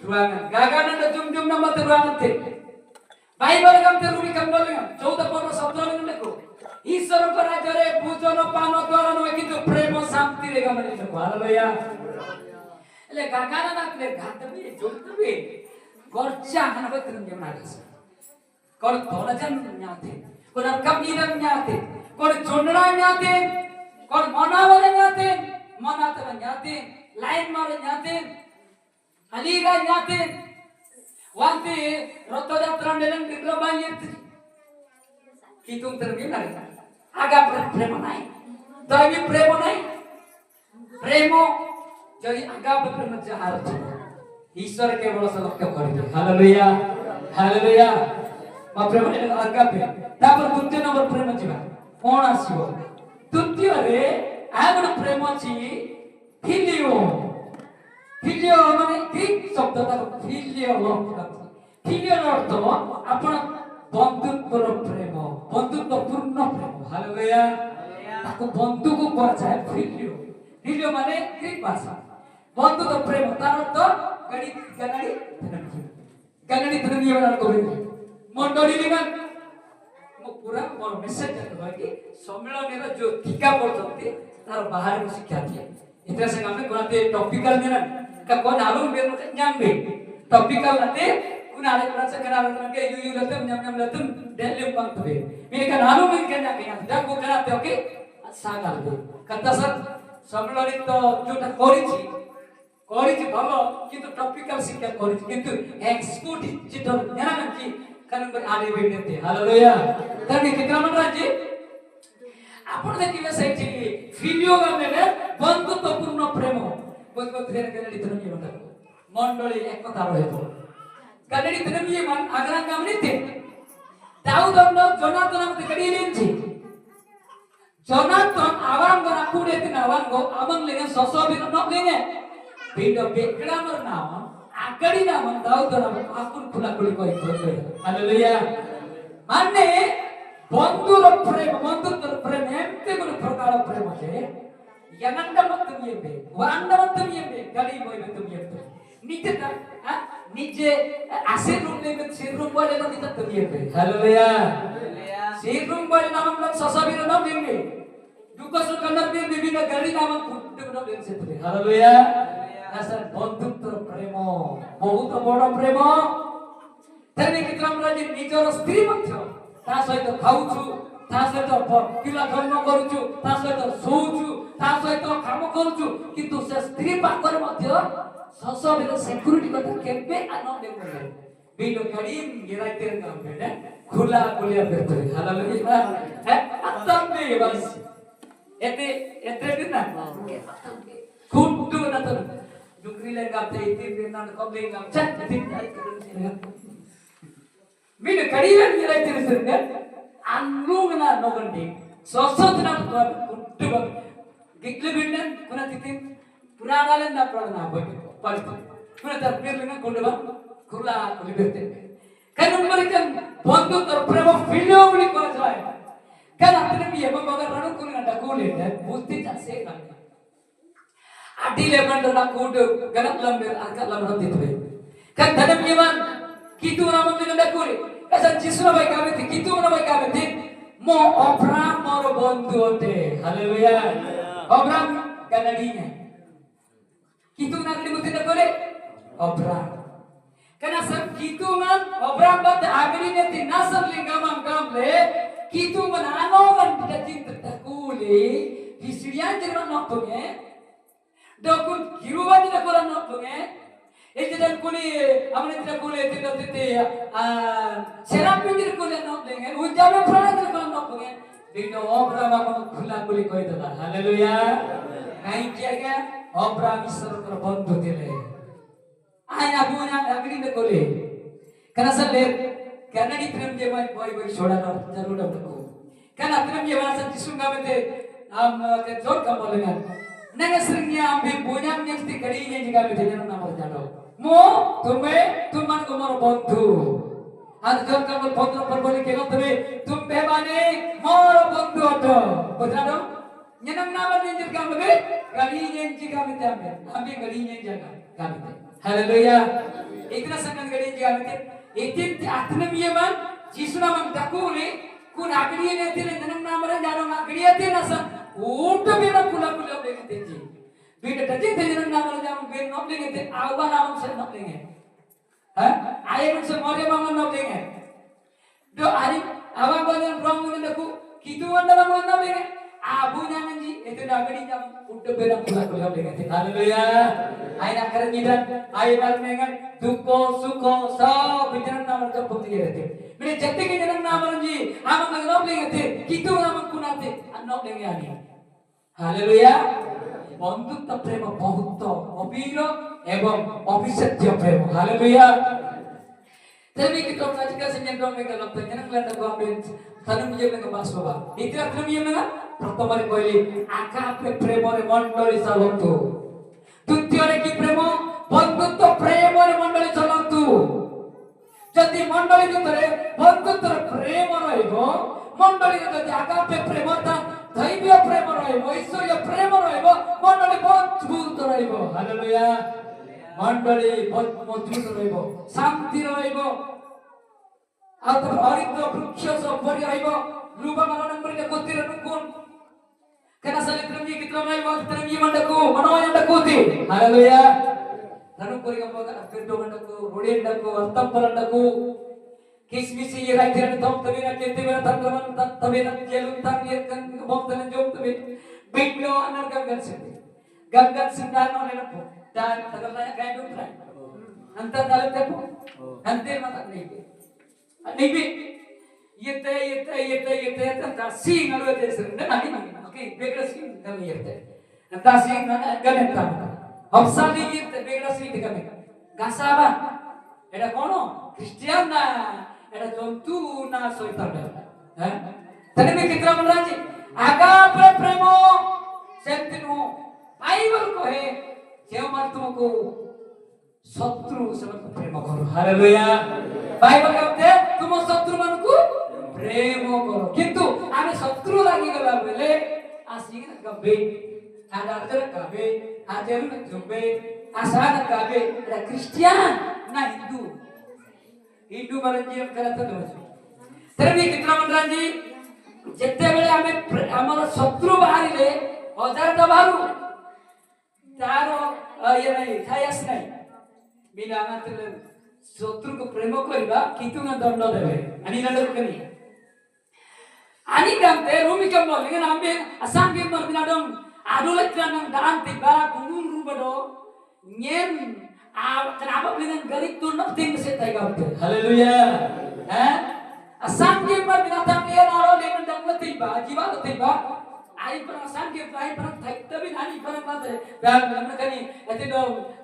Speaker 1: रुआंगन गागाना न जुम न मत रुआंगन थे बाइबल कम ते रूबी कम बोले 14 शब्द लेको ईश्वर को राज्य रे पूजन पान द्वारा न किंतु प्रेम शांति रे गमन को हालेलुया ले गागाना ना ले घाट भी जुमत भी गोरचा हन बतरम ये बनाते कोन तोलजन न्याते कोन कमीरन न्याते कोन चोंडरा न्याते कोन मनावले मनाते न्याते लाइन मारे न्याते हलीगा न्याते वांते रथ यात्रा नेलन विक्रम येत की तुम तरबी नाही आगा प्रेम नाही दैवी प्रेम नाही प्रेम जरी आगा प्रेम जहार ईश्वर केवळ लक्ष्य करते हालेलुया हालेलुया प्रेम आगा पे तापर द्वितीय नंबर प्रेम जीवा कोण आसीबो तृतीय रे आगड प्रेम अछि फिलियो फिलियो माने ग्रीक शब्द ता फिलियो फिलियो अर्थ आपण बंधुत्वर प्रेम बंधुत्वपूर्ण प्रेम हालेलुया ताको बंधु को कहै फिलियो फिलियो माने ग्रीक भाषा बंधुत्व प्रेम तार अर्थ गणी गणनी धर्मी वाला कोबे मंडली लिगन पूरा मोर मेसेज है कि सम्मेलन रे जो टीका पढ़ते तार बाहर को शिक्षा दिए इतने से हमने गुनाते टॉपिकल में ना का कौन आलू में न्याम में टॉपिकल लाते कुन आले कुन से करा के यू लाते न्याम लाते डेली पंक्त बे मेरे का आलू में क्या क्या जा को कराते ओके सागाल दे कता सर सम्मेलन तो जोटा करिछि भलो किंतु टॉपिकल शिक्षा करिछि किंतु एक्सपोर्ट चिटर न्याम की कारण पर आले बेटे हालेलुया तने कितना मन राजी आपण देखिबे सैठी फिलियो गमेले बंधुत्वपूर्ण प्रेम बंधुत्व धेर कनेडी धर्मी बंध मंडली एक कथा रहतो कनेडी धर्मी मन आग्रा गमनिते दाऊद और जोनाथन मते कडी लेंछि जोनाथन आवाम गना aku dete nawan go amang lengan soso bin nok lengan bindo bekra mar nawan agadi nawan daud nawan aku kula kuli koi haleluya মানে বন্ধুর প্রেম বন্ধুত্বর প্রেম এমতে কোনো প্রকার প্রেম আছে ইয়ানন্দ মত মিয়েবে ওয়ান্দ মত মিয়েবে গাড়ি বইবে তুমি এবে নিচে তা নিচে আসে রুম নেবে সে রুম বলে না দিতে তুমি এবে হালেলুয়া সে রুম বলে নাম নাম সসাবির নাম দেবে দুকো সুকন্নার দিয়ে বিভিন্ন গাড়ি নাম কুট্টে নাম দেন সে তুমি হালেলুয়া আসল বন্ধুত্বর প্রেম বহুত বড় প্রেম তেনে কি তোমরা যে নিজের স্ত্রী মধ্য তা সহিত খাউছু তা সহিত পিলা ধর্ম করুছু তা সহিত শোউছু তা সহিত কাম করুছু কিন্তু সে স্ত্রী পাখরে মধ্য সসবের সিকিউরিটি কথা কেবে আনন্দ করে বিলো করিম গিরাইতের কাম বেটা খোলা খোলা বেতরে হালেলুয়া আত্মবে বাস এতে এতে দিন না খুঁটু না তো ডুকরি লেগাতে ইতি না কবে গাম চাট দিন আই করুন Mina kadiran nilai tirisirnya, anglu na nogandi, sosok na kuttubang, gigli bindan kuna titin, puranalan na pradana bagi, palitu, kuna terpir lena kuttubang, kula kulibirte. Kan memberikan bondu terprema video beli kuasa. Kan artinya biar membawa ranu kuna ada kulit dan bukti case kan. Adi leman dana kudu, ganap lambir angkat lambat itu. Kan dalam iman kitu nama dengan dakuri. Asa Jisuna baik kami ti kitu nama baik kami ti mo Abraham moro bondu ote. Haleluya. Abraham ganadinya. Kitu nanti butin dakuri. Abraham. Karena sab kitu man Abraham bat agri ne ti nasab lingamam gamle kitu man anogan tidak cinta dakuli hisriyan jerman noktonge. Dokun kiruban tidak koran noktonge. Ejdan kuli amne tira kuli tira tite seram pindir kuli nok dengen ujame prana tira kuli nok dengen dino Abraham amang khula kuli koi dala haleluya kai kiaga Abraham isor kor bondhu dile ai abuna agri ne kuli kana sale kanadi prem je mai boy boy soda no jarur ko kana prem je wasa jisunga mete am ke jor ka bolengan nanga sringnya ambi punya nyesti kadi ne jiga mete jana namar jano mo तुमान को मोर बंधु आज जब कमल बंधु पर बोले के तबे तुम बेमाने मोर बंधु अटो बुझानो ननम नाम निंजर काम बे गली नेंजी काम ते हमें गली नेंज जगह काम ते हालेलुया इतना संगन गली जी काम ते इतिन आत्म यमन जिसुना मन तकुले कुन आगड़ी ने ते ननम नाम रे जानो आगड़ी ते नस ऊट बिना कुला कुला बेते जी बीट टचिंग थे जनन नाम रे जाम बेन नप लेंगे ते आवा नाम से नप लेंगे हैं आये से मरे मांगन नप लेंगे दो आरी आवा बजन ब्रह्म ने देखो कितु वंदा मांगन नप लेंगे आबू जानन जी एते डागड़ी जाम उड्ड बेना कुला कुला लेंगे ते हालेलुया आय ना करन निदन आय बार मेंगन दुखो सुखो सब जनन नाम रे जब बुद्धि रहते मेरे जत्ते के जनन नाम रे जी हम नप लेंगे ते कितु नाम कुनाते नप लेंगे आनी हालेलुया বন্ধুত্ব প্রেম বহুত অবির এবং অবিচ্ছেদ্য প্রেম হালেলুয়া তেমনি কি তোমরা আজকে সেঞ্জেন রমে গেল তো জানেন ক্লান্ড গবেন তানুম যে মেগা বাসবা ইতিরা তুমি মেগা প্রথমরে কইলি আকা আপনি প্রেমরে মণ্ডলী চলন্তু দ্বিতীয়রে কি প্রেম বন্ধুত্ব প্রেমরে মণ্ডলী চলন্তু যদি মণ্ডলী ভিতরে বন্ধুত্বর প্রেম রহিব মণ্ডলী যদি আগাপে প্রেম তা ধৈর্য প্রেম রহিব ঐশ্বর্য প্রেম রহিব মণ্ডলী মজবুত রহিব হালেলুয়া মণ্ডলী মজবুত রহিব শান্তি রহিব আর হরিত বৃক্ষ সব ভরি রহিব লুবা মানন করে কোতির নুকুন কেনা সালে প্রেমী কিত্রা নাই বাদ প্রেমী মণ্ডকু মনোয় মণ্ডকুতি হালেলুয়া ধানু করি গম্বগা ফিরটো মণ্ডকু রুড়ি মণ্ডকু অস্তম্পল মণ্ডকু किसमिसी ये राइट हैंड थंब तभी ना कहते मेरा थंब तभी ना जेलुन थंब ये बम तने जोम तभी बिटलो अनर गगन सिंधार नो लेना पो तान तगल ना काय डूब रहा अंतर दाले ते पो अंते मत नहीं भी ये ते ता सी नलो ते सर ना नहीं ओके बेगड़ा सी कम ये ते ता सी ना गने ता हफ्साली ये ते बेगड़ा सी ते कम गासाबा एटा कोनो क्रिश्चियन ना एटा जंतु ना शैतान है तने में कितना मन राजी आगा प्रेमो ସେମିତି ନୁହଁ ବାଇବଲ କହେ ଯେଉଁମାନେ ତୁମକୁ ଶତ୍ରୁ ସେମାନଙ୍କୁ ପ୍ରେମ କର ହାଲେଲୁୟା ବାଇବଲ କହେ ତୁମ ଶତ୍ରୁ ମାନଙ୍କୁ ପ୍ରେମ କର କିନ୍ତୁ ଆମେ ଶତ୍ରୁ ଲାଗିଗଲା ବେଲେ ଆସିକି ଗବେ ଆଦାର ଗବେ ଆଦେରୁ ଗବେ ଆସାନ ଗବେ ଏଟା ଖ୍ରୀଷ୍ଟିଆନ ନା ହିନ୍ଦୁ ହିନ୍ଦୁ ମାନେ ଜୀବନ କରତ ଦଉଛି ତେବେ ଚିତ୍ରମଣ୍ଡଳୀ ଯେତେବେଳେ ଆମେ ଆମର ଶତ୍ରୁ ବାହାରିଲେ ଅଜାଣତ ବାହାରୁ ତାର ଇଏ ନାହିଁ ଖାଇଆସ ନାହିଁ ବିନା ମାତ୍ରରେ ଶତ୍ରୁକୁ ପ୍ରେମ କରିବା କିନ୍ତୁ ଦଣ୍ଡ ଦେବେ ଆଣିନାଡକନି ଆଣିକାନ୍ତେ ରୁମିକମ ବୋଲିගෙන ଆମେ ଆସାଙ୍ଗେ ମର୍ଦିନାଡଂ ଆଡୁଲଚ୍ଚାନଂ ଦାନ୍ତିବା ଗୁଣୁନ ରୁବଡ ཉେନ୍ kenapa dengan garik tu nothing setai gamte haleluya asange par binatang dia naro dengan dang tiba jiwa tiba ai par asange ai par thaikta bin ani par mate bang namna kani ate do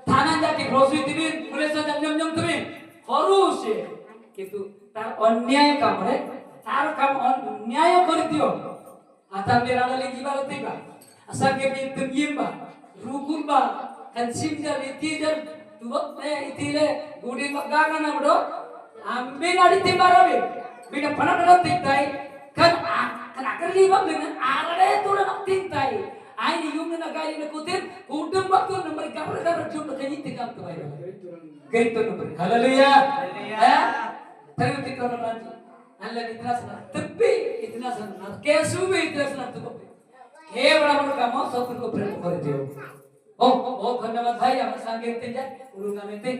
Speaker 1: thana jati rosui tibin pulis jam tibin horuse কিন্তু তার অন্যায় কামরে তার কাম অন্যায় করে দিও আতাঙ্গে রালে jiwa tiba asange bin tumyimba rukumba kan simja litijar tuwak me itile gudi magaga na bro ambe nadi timbarabe bina panadara tintai kan akarli bang dengan arade tuh nak tintai ai yung na gali na kutin kudum baktu nomor gambar gambar jumpa kini tinggal tu ayo gitu nomor haleluya terus kita nanti Allah itna sana tapi itna sana kesu be itna sana tu ke bड़ा बड़ा काम शत्रु को प्रेम कर दियो ओ बहुत धन्यवाद भाई हम संगे ते जा उरुंगा में ते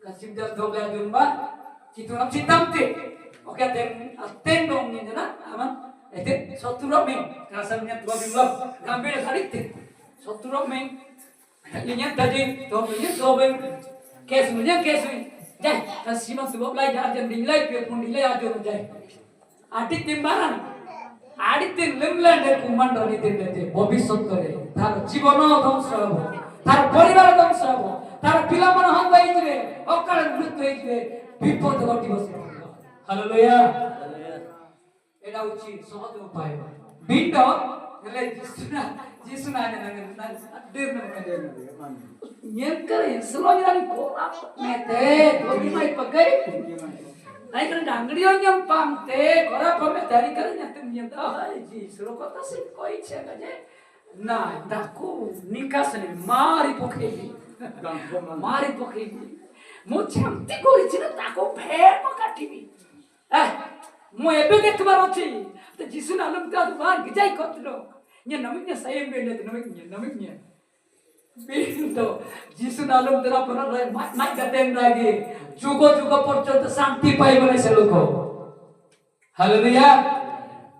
Speaker 1: कसिम जब दोगला जुम्बा चितुरम चितमते okay ten dong ni na aman ete शत्रु में kasarnya tua bimbab ngambil salite शत्रु में ini tadi to ini soben kesunya jai kasima sebab lai jar dinilai pun dinilai ajo jai atik timbaran আদিতেন লেমল্যান্ডে কুমান্ডারি দিতে ভবিষ্যৎ করে তার জীবন ধ্বংস হবে তার পরিবার ধ্বংস হবে তার পিলামান হন হইবে অকাল মৃত্যু হইবে বিপদ ঘটিব হালেলুয়া এটা হচ্ছে সহজ উপায় বিন্ড એટલે જીસુના દેર ને કહે યે કરે સ્લોયાની કોરા મેતે ધોબી માઈ પકઈ ai kan dangdiyo nyam pamte kora pame dari kan nyatem nyata ji suruh kota sih koi cega je na daku nikas ni mari pokhei mo chamti kori china daku pher mo katibi mo ebe dekbar achi te jisu nalam ka bar gijai kotlo nya namiknya saya bende namiknya Bindo, Jisu nalam tera pernah mai gaten lagi, juga percaya santi pai mana seluko. Haleluya.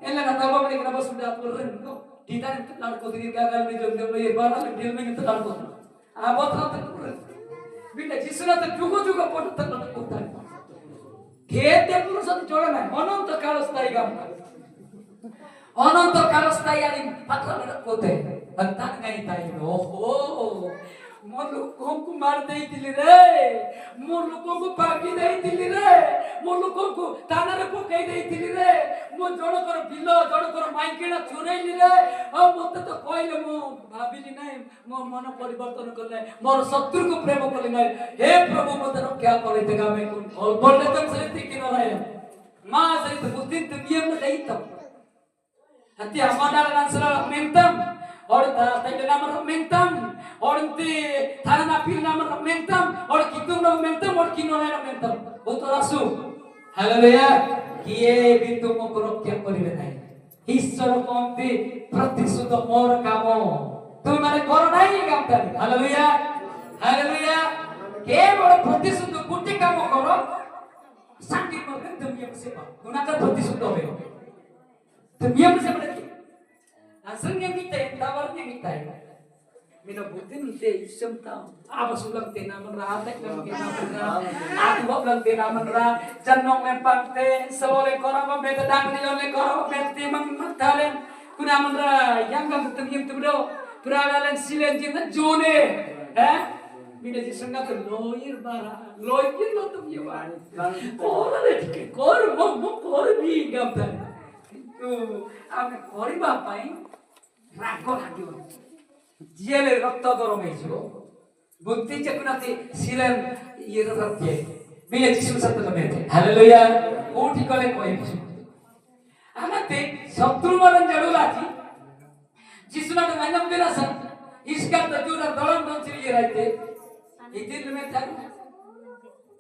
Speaker 1: Ella kata apa mereka kenapa sudah turun tu? Kita itu lalu kau diri gagal menjadi player baru, dia menjadi lalu kau. Abot lalu turun. Bindo Jisu nalam juga percaya lalu kau turun. Kita pun satu joran, onon tu kalau stay gam. Onon tu kalau stay ani patron itu kote. Bantang ngai tai oho mo lokon ko mar dei dili re mo lokon ko pagi dei dili re mo lokon ko tanare pokai dei dili re mo jono kor bilo jono kor maikena churei li re mote to koile mo bhabili nai mo मन परिवर्तन करले मोर शत्रु को प्रेम करले नai हे प्रभु मोते रक्षा करे देगा मैं कोन बोलले तम सरित कि न रहे मां सरित बुद्धिन तुम ये न दई तम हत्या हमारा नासरा मेंतम और तैले नाम मेंतम और ते थाना ना फिर नाम मेंतम और कितुम नाम मेंतम और किनो नाम मेंतम वो तो रासु हालेलुया किए भी तुमको रक्षा करिवे नाही ईश्वर कोंती प्रतिशुद्ध मोर काम तुम माने करो नाही कामतारी हालेलुया केवल प्रतिशुद्ध गुटी काम करो शांति मत तुम ये सेवा गुनाकर प्रतिशुद्ध होवे तुम ये सेवा aslinya kita yang tawarnya kita ya. Mina butin te isem tau. Apa sulang te naman ra, tek lang te naman ra. Aku lang te naman ra. Janong lempang te sewole koraba beta dang ni ole koraba beti mang matalen. Kunaman ra yang gam tumyem tubdo. Puralalan silen jinna jone. Mina jisanga to loyir bara. Loyir lo tumyem ba. Kora le tike. Kor mo kor bi gam tan. Tu ame kori ba pai. Rago lagi जियले रक्त गरम ହେଇଯିବ बुद्धि चकुनाती सिरन ये रखे बिले जिसु सत्य में हालेलुया कोठी कले कोई आमते शत्रु मरण जडुलाची जिसुना तो मानम बिरासन इसका तो जोरा दलम दम से ये रहते इदिन में था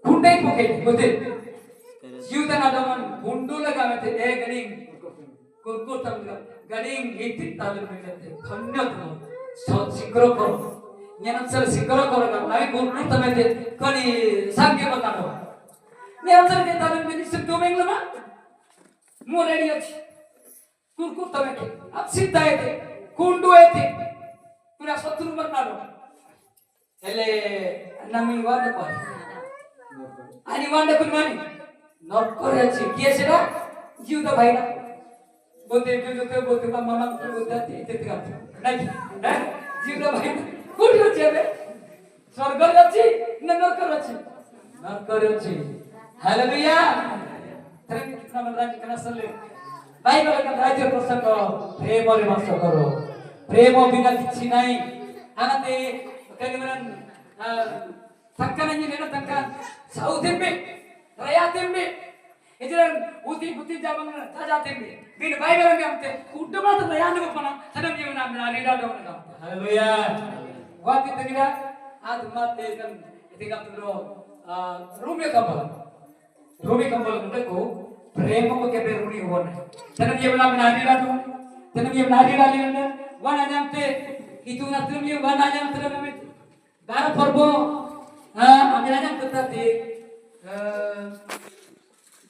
Speaker 1: कुंडे पोके बोते जीवदान आदमन गुंडू लगा में थे ए गडिंग कुरकुतम गडिंग इति ताल में थे धन्यवाद सिकरो करो ஞானசல சிக்கர கரगा नावी गुरु तमेते कनी सांगे बतानो ஞानसर के ताले में सिद्धो मेंगलमा मो रेडी अछि कुरकु तमेते अब सिद्ध आएते कुंडू आएते पूरा शत्रु मरनालो एले नमी वाद पर आणि वांड कुन मानी नॉट करे अछि के सेरा जीव द भाईना बोते जो बोते का मामा को बोते इते का नाही जीव द भाईना कोठी अछि बे स्वर्ग अछि न नरक अछि नरक अछि हालेलुया तरे कितना मन राज्य कना सले बाइबल का राज्य प्रसंग प्रेम रे वास करो प्रेम बिना किछि नाही आनते कने मन तक्कन ने तक्का साउथे में रयाते में इजरन उती बुती जाबन ताजाते में बिन बाइबल में हमते कुटमा तो रयान को पना सदम जीवन नाम रीडा डोन का हालेलुया वाति तगिरा आज मत एकदम इतिका तुरो रूमे कंबल को प्रेम को के रूढ़ी हो ना तनम ये बना नारी रातो तनम ये नारी डाली ने वन आजमते इतु ना तुम ये वन आजम तरह में बार पर्वो আমি আজম করতে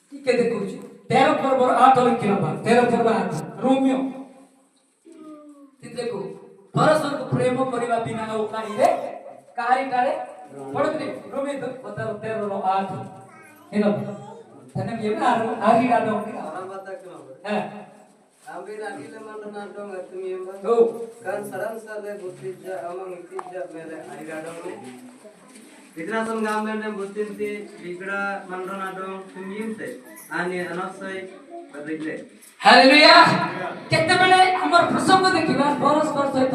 Speaker 1: কি কে দেখুছি 13 पर्व 8 किलो 13 पर्व 8 रोमियो देखो परस्पर को प्रेम करिबा बिना उकानी रे कारी टारे पडतले रोमे तो 13 8 हेलो तने ये ना आरी डालो
Speaker 2: orang batak kenapa
Speaker 1: हां
Speaker 2: ambil lagi teman dong atumi yamba
Speaker 1: oh
Speaker 2: kan saran sale butija amang itija mele aira dong इतना सम गांव में बुद्धिंती बिगड़ा मंडना दो तुमियते आने अनसय बदले
Speaker 1: हालेलुया केते बेले हमर प्रसंग देखिबा परस्पर सहित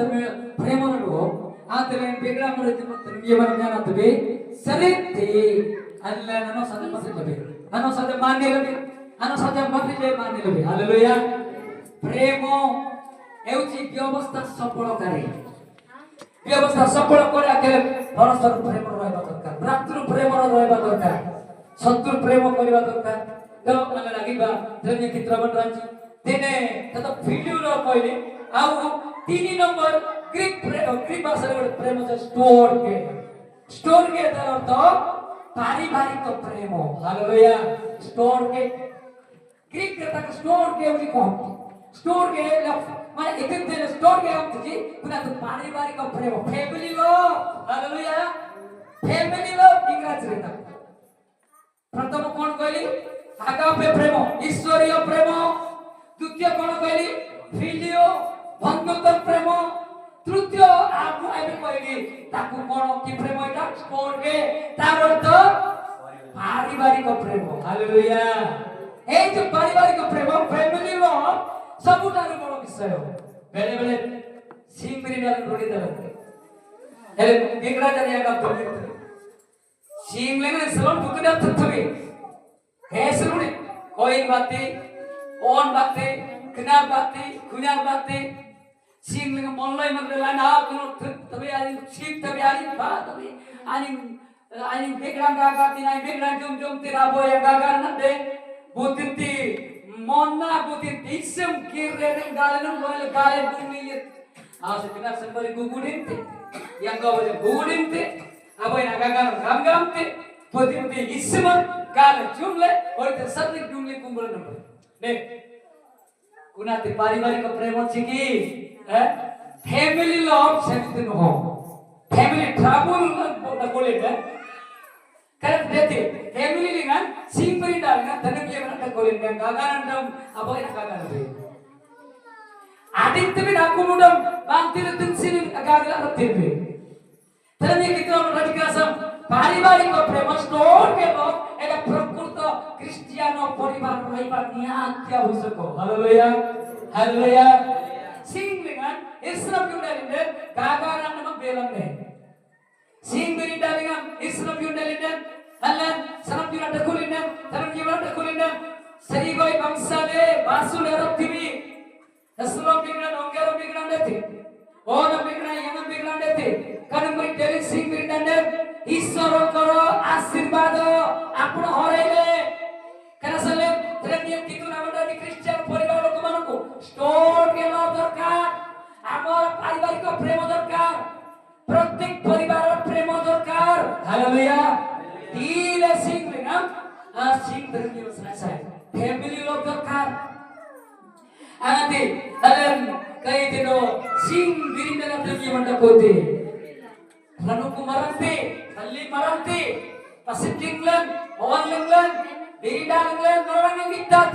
Speaker 1: प्रेम रो आतले बिगड़ा मर जीवन तुमिय मन जाना तबे सरिते अल्लाह ननो सद मत लबे ननो सद माने लबे ननो सद मत जे माने लबे हालेलुया प्रेम एउची व्यवस्था सफल करे व्यवस्था सफल करे आके परस्पर प्रेम रहबा दरकार भ्रातृ प्रेम रहबा दरकार शत्रु प्रेम करबा दरकार तो आमे लागिबा धन्य चित्रमन रांची दिने तत फिलियो रो कहले आउ 3 नंबर ग्रीक भाषा रे प्रेम से स्टोर के अर्थ पारिवारिक प्रेम हालेलुया स्टोर के ग्रीक के तक स्टोर के उनी को स्टोर के माने एक दिन स्टोर के हम जी पुना तो पारिवारिक प्रेम family love hallelujah family love English रे तक प्रथम कोन कहली आगापे प्रेम ईश्वरीय प्रेम द्वितीय कोन कहली फिलियो बंधुत्व प्रेम तृतीय आपु आबे कहली ताकू कोन की प्रेम एटा स्टोर के तार अर्थ पारिवारिक प्रेम हालेलुया ए जो पारिवारिक प्रेम फैमिली लव सबुठारु बड़ विषय बेले बेले सिंगरी डाल रोडी दल हेले बिगड़ा जाने का तो सिंगले ने सलोन टुकड़ा थथवे हे सलोने कोई बातें ओन बातें किनार बातें खुनार बातें सिंगले मन लय मन लाना कुनो तबे आनी ठीक तबे आनी बात तबे आनी बिगड़ा गागा तिना बिगड़ा जुम तेरा बोया गागा न दे बुद्धिंती मौना बुद्धिंती इसम किरेन गालन बोल गाले दुनिया आसे किनार संबरी गुगुडिंते yang kau baca budinte apa yang agak gam te budinte isma kala jumle और ते सत्य jumle kumpul nomor deh kuna te पारिवारिक प्रेम चिकी family love सेंसिटिव हो family trouble ना बोले क्या करत देते family dengan simpel dengan tenang dia mana tak boleh dengan gagaran dam apa yang gagaran deh adik tapi aku mudam bang tidak tensin agak tertipu तने कितना रटिकासम पारिवारिक प्रेम स्टोर के लोग एका प्रकृत क्रिश्चियनो परिवार रहिबा निहात्य होइसको हालेलुया हालेलुया सिंगलिंगन इस Islam Yundalinden, Gagara Namak Belamne. Sing Birindalingan, Islam Yundalinden, Alan, Sanam Yunatakulinden, Tanam Yunatakulinden, Sarigoi Bangsale, Basul Arab TV, Aslam Bigran, Ongaro Bigran Deti, Ona Bigran, Yana Bigran Deti, Kanamari Tele Sing Birindanden, Isoro Koro, Asirbado, Apuna Horele, Kanasale, Trenium Kitunamada, the Christian Porival Kumanako, Store Gelo Dorkar, Amor Parivariko Premo Dorkar, Protect Porival Premo Dorkar, Hallelujah, Dile Sing Ringam, Sing Trenium Sanasai, Family of Dorkar, Anati, Alan, Kaitino, Sing Virindana Trenium Kote, Ranuku Marante, Ali Marante, Pacific England, Oval England, Virida England, Norang Gitat.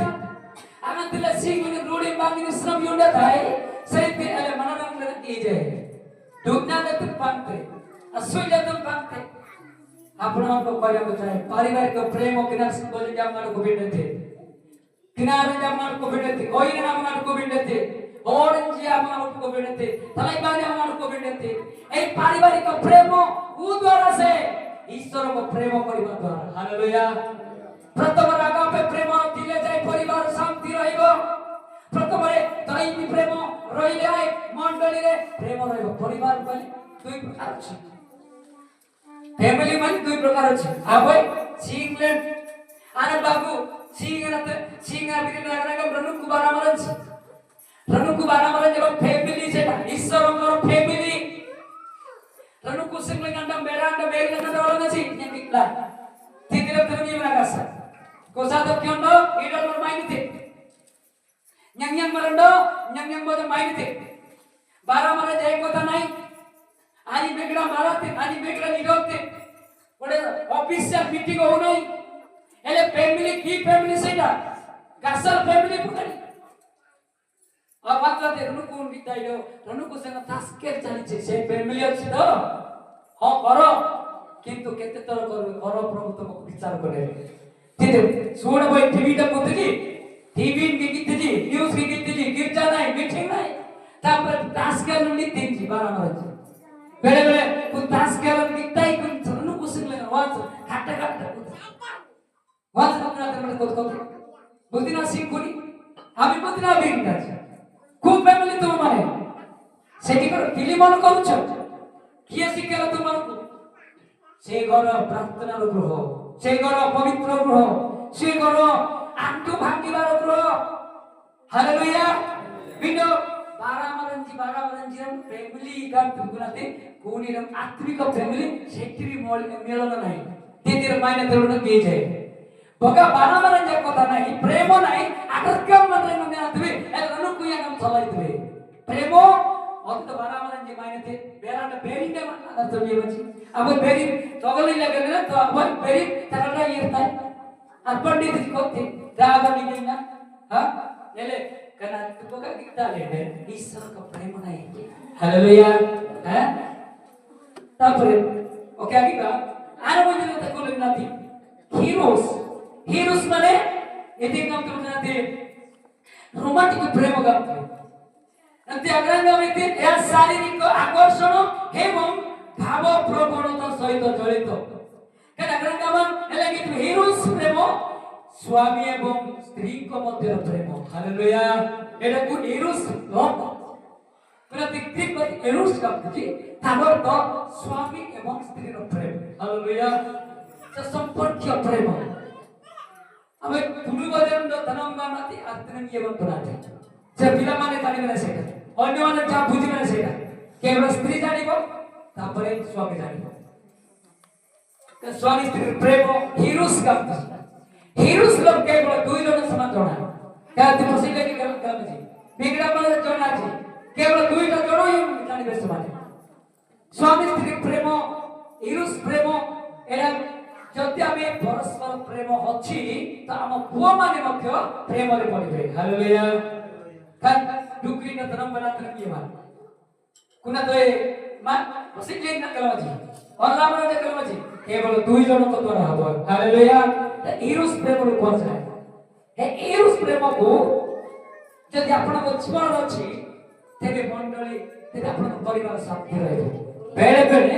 Speaker 1: Angatila sing with the Rudy Bangin Islam Yunda Thai, say the Alamanang Ije. Dugna the Pante, a Sujatum Pante. Apuna of Parivatai, Parivariko Premo Kinas Jamal Kubindate. Kinara Jamal Kubindate, Oyanamana Kubindate, Orange Yamal Kubindate, Taliban Yamal Kubindate, a Parivariko Premo, Udora say, Easter of Premo Parivatar. Hallelujah. प्रथम रागा पे प्रेम दिले जाए परिवार शांति रहिबो प्रथम रे दैवी प्रेम रहिले आए मंडली रे प्रेम रहिबो परिवार पनि दुई प्रकार अछि फैमिली पनि दुई प्रकार अछि आबै सिंगलेट आने बाबू सिंगनाते सिंगा बिरिन रागा रनुकु बारामरन जब फैमिली सेटा ईश्वरଙ୍କର फैमिली रनुकु सिंगलेंगंडा बेरांडा बेरिगंडा रलनछि नेकिला तितिरे तरमी रागासा Kosado kyondo, idol bermainite. Nyang bodo mainite. Bara mara jai kota nai. Ani begla marate, ani begla nidote. Kode official meeting ho nai. Ele family ki family seita. Gasal family pukari. Abatla de runu kun bitaido, runu ko senga tasker chaliche se family achi to. Ha karo. Kintu kete tor karo prabhu tomku bichar kore. सुन भाई TV टा कुतजी TV की कितजी news की कितजी गिरजा नहीं meeting नहीं तापर ताश खेलन नी तीन जी 12 बजे बेले बेले कुछ ताश खेलन किताई कुछ चलनु कुछ लेना वाच खाटा वाच अपना तेरे को बुद्धिना सिंह कोनी आमी बुद्धिना बिंदा खूब फैमिली तुम माने सेठी कर फिल्म मन करूछ किए शिखेला तुमको से घर प्रार्थना गृह से घर पवित्र गृह से घर आंटू भांगिबार गृह हालेलुया बिनो बारामरंजी फैमिली का तुगुनाते कोणीरम आत्मिक फैमिली सेक्टरी मेलन नाही तेतिर मायने तेरुन के जाय बगा बारामरंजी कथा नाही प्रेम नाही आटकम मनरे मने आतवे एलनु कुया काम चलाइतवे प्रेमो अत बारामरंजी मायने ते बेरांड बेरिंगे माना तबे बची अब बेरी तगले लगने ना तो अब बेरी तरला इरता और पंडित जी कोते रागा निगेना हां ले कना तुका गीता ले ईश्वर का प्रेम नहीं हालेलुया हैं तापर ओके आगे का आरो मुझे तो कोल नाती हीरोस माने यदि काम तो नाते रोमांटिक प्रेम गाते नते अग्रंग व्यक्ति या शारीरिक आकर्षण एवं भाव प्रवणता सहित जड़ित केना ग्रंथमान एलागि हीरोस प्रेम स्वामी एवं स्त्री को मध्य प्रेम हालेलुया एटा को हीरोस लव प्रति ग्रीक हीरोस का जी तागर तो स्वामी एवं स्त्री रो प्रेम हालेलुया से संपर्क प्रेम हमें तुलु बजन दो तनंगा नाती अर्थन एवं बनाते से पिला माने जानि माने सेटा अन्य माने जा बुझि माने सेटा केवल स्त्री जानिबो तापरे स्वामी जानिबो के स्वामी स्त्री प्रेम हीरोस का हीरोस लोग केवल दुई जन समान जणा क्या तुम सिले की काम जी बिगड़ा माने जणा जी केवल दुई जन जणो ही जानिबे समान स्वामी स्त्री प्रेम हीरोस प्रेम एला जति आमे परस्पर प्रेम अछि त हम पुआ माने मध्य प्रेम रे पडिबे hallelujah kan dukri na tanam banat na kiman kuna to e ma bosile na kalamaji Allah mana je kalamaji केवल दुई जन को द्वारा हबो हालेलुया त ईरुस प्रेम रो कोन जाय हे ईरुस प्रेम को जदि आपण को जीवन अछि ତେବେ ମଣ୍ଡଳୀ ତେବେ ଆପଣଙ୍କ ପରିବାର ଶାନ୍ତି ରହିବ। ବେଳେ ବେଳେ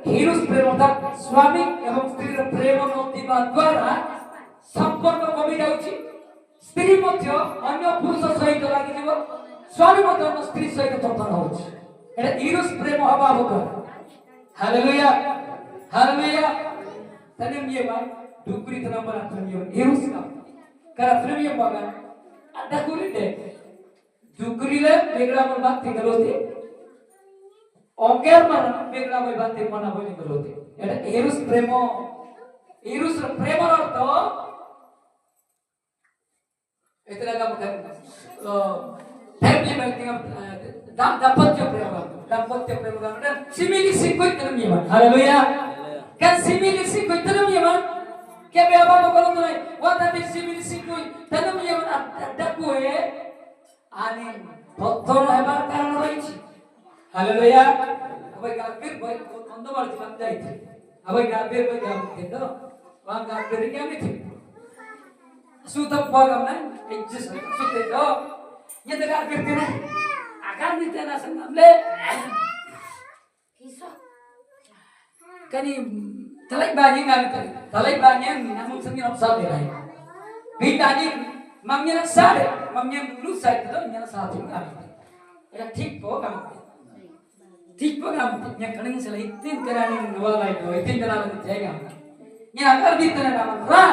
Speaker 1: ହିରୁସ ପ୍ରେମ ଅର୍ଥାତ୍ ସ୍ୱାମୀ ଏବଂ ସ୍ତ୍ରୀର ପ୍ରେମ ନଥିବା ଦ୍ୱାରା ସମ୍ପର୍କ କମି ଯାଉଛି। ସ୍ତ୍ରୀ ମଧ୍ୟ ଅନ୍ୟ ପୁରୁଷ ସହିତ ଲାଗିଯିବ, ସ୍ୱାମୀ ମଧ୍ୟ ଅନ୍ୟ ସ୍ତ୍ରୀ ସହିତ ପତନ ହଉଛି। এটা হিরুস প্রেম হওয়া হবে। Hallelujah hallelujah. তাহলে নিয়ে ভাই ডুকরি তো নাম্বার আপনি নিয়ে হিরুস না কারা প্রেমিয়া বাবা ada kulit deh ডুকরি le বেগড়া আমার বাতি গলতি অঙ্কের মানে বেগড়া ওই বাতি মনা বলি গলতি। এটা হিরুস প্রেম। হিরুস প্রেমর অর্থ इतना काम कर फैमिली में दाम्पत्य प्रेम का सिमिलिसी कोई तरह नहीं है। हालेलुया। क्या सिमिलिसी कोई तरह नहीं है? क्या बेअबा बकरों तो नहीं वो तभी सिमिलिसी कोई तरह नहीं है। अड्डा कोई आने पत्थर है बार कारण रही थी। हालेलुया। अब एक आदमी भाई अंदर वाली बात जाई थी। अब एक आदमी भाई क्या थे तो वहाँ आदमी क्या भी थे sudah bagam na exist sudah do nya dekat kertina akan ditena sengamle kisah kani talai banyak ngan talai banyak namun seni opsa berai bidani mangnya sare mangnya dulu saya itu nya satu ngan era ठीक po kamu ठीक po kamu nya kadang sela itin kerani wala itu itin kerana jaga nya agar ditena naman ra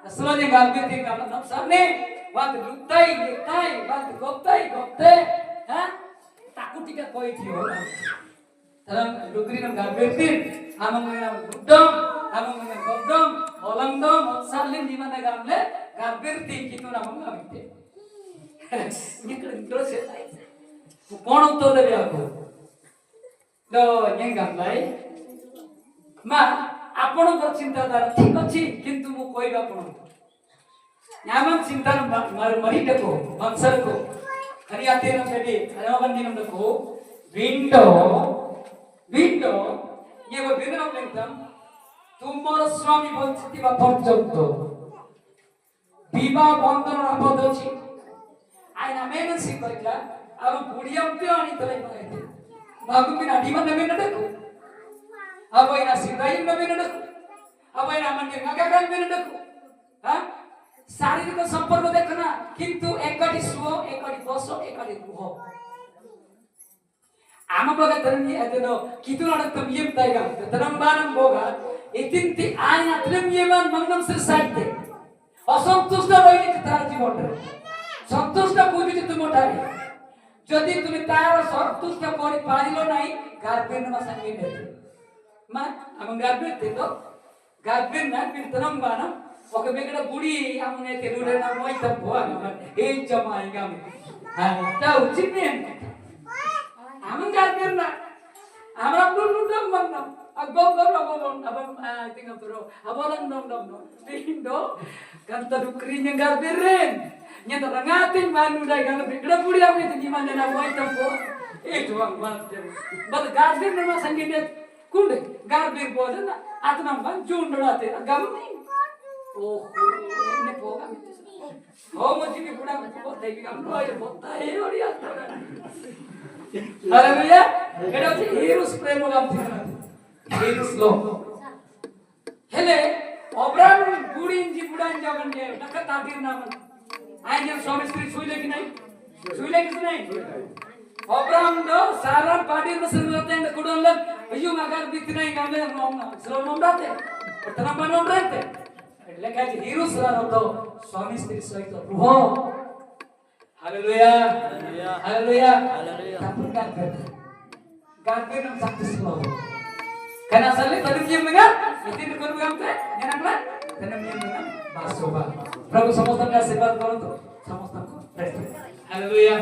Speaker 1: Selanjutnya galbi tinggal dalam sana, waktu lutai, waktu gopte, takut tidak koi dia. Dalam dukri nam galbi tin, amang mengenal gudang, amang mengenal gopdam, olangdam, salin di mana gamle, galbi tin kita namang galbi. Ini kerja terus ya. Kau uttor deh aku. Do yang gamlai, ma. ଆପଣଙ୍କ ଚିନ୍ତାଧାରା ଠିକ ଅଛି କିନ୍ତୁ ମୁଁ କହିବା ଆପଣଙ୍କୁ ଆମ ଚିନ୍ତାର ମରିଟାକୁ ବଂଶକୁ ହରିଆତେନ ବେଡି ହରବନ୍ଦିନକୁ ବିଣ୍ଡ ଇଏ ଗୋଟେ ଦିନ ଲେଖାମ ତୁମର ସ୍ୱାମୀ ବଞ୍ଚିଥିବା ପର୍ଯ୍ୟନ୍ତ ବିବାହ ବନ୍ଧନ ଆବଦ୍ଧ ଅଛି। ఆయన మేనసి କହିଲା ଆଉ ବୁଢିଆମ୍ପି ଆଣିଥିଲେ କହିଲେ ବାଗୁମିନା ଡିମାନ ମେନଡକୁ apa yang asirai nabi nadaku, apa yang amannya ngagakan nabi nadaku, शारीरिक संपर्क देखना किंतु एकड़ी सुओ एकड़ी दोसो एकड़ी रुहो आम बगा तरनी अतनो कितुना तम यम ताइगा तनम बानम बोगा इतिंति आय अतलम यमान मंगनम सिर साइते असंतुष्ट रहिने तार जीवनरे संतुष्ट बुझि तुमटारे যদি তুমি তার সন্তুষ্ট করে পারিলো নাই গার্বেন না সঙ্গে নেতে মা আমন গার্বেন তেতো গার্বেন না বিতরম বানা ఒక బిగడ గుడి అమ్మనే తెలుగులో మోయి తప్పు ఏం జమాయిగా అంతా వచ్చింది అమ్మ గారు আমরা দুর্নুদম বান্নাম আগবর আগবর abang tinggal turo abalan dom tindo kanta dukrinya garberin nya tarangatin manu dai kan bigda pudi am itu gimana na moi tempo itu ang bal garber nama sanggine kunde garber bolna atnam ban jundulate gamni oh ini program itu oh mesti ni pulang kok tapi kamu aja botai ori atau haleluya এটা হচ্ছে heroes প্রেম গামতি heroes লো হেলে অব্রাম গুড়িন জি বুড়ান জগন যে টাকা তাদির নাম আইন স্বামী স্ত্রী শুইলে কি নাই অব্রাম দো সারা পাডির মসল লতে কুডন अयो मगर बीत नहीं गामले स्लो नम्राते तना बनम्राते লেখা আছে হিরোস রানো তো স্বামী স্ত্রী সহিত রুহ hallelujah hallelujah hallelujah tapi garber nam successful karena asal tadi dia mengat itu dikon gamte janganlah karena dia mengat basoba Prabu समस्त का आशीर्वाद करो तो समस्त को हालेलुया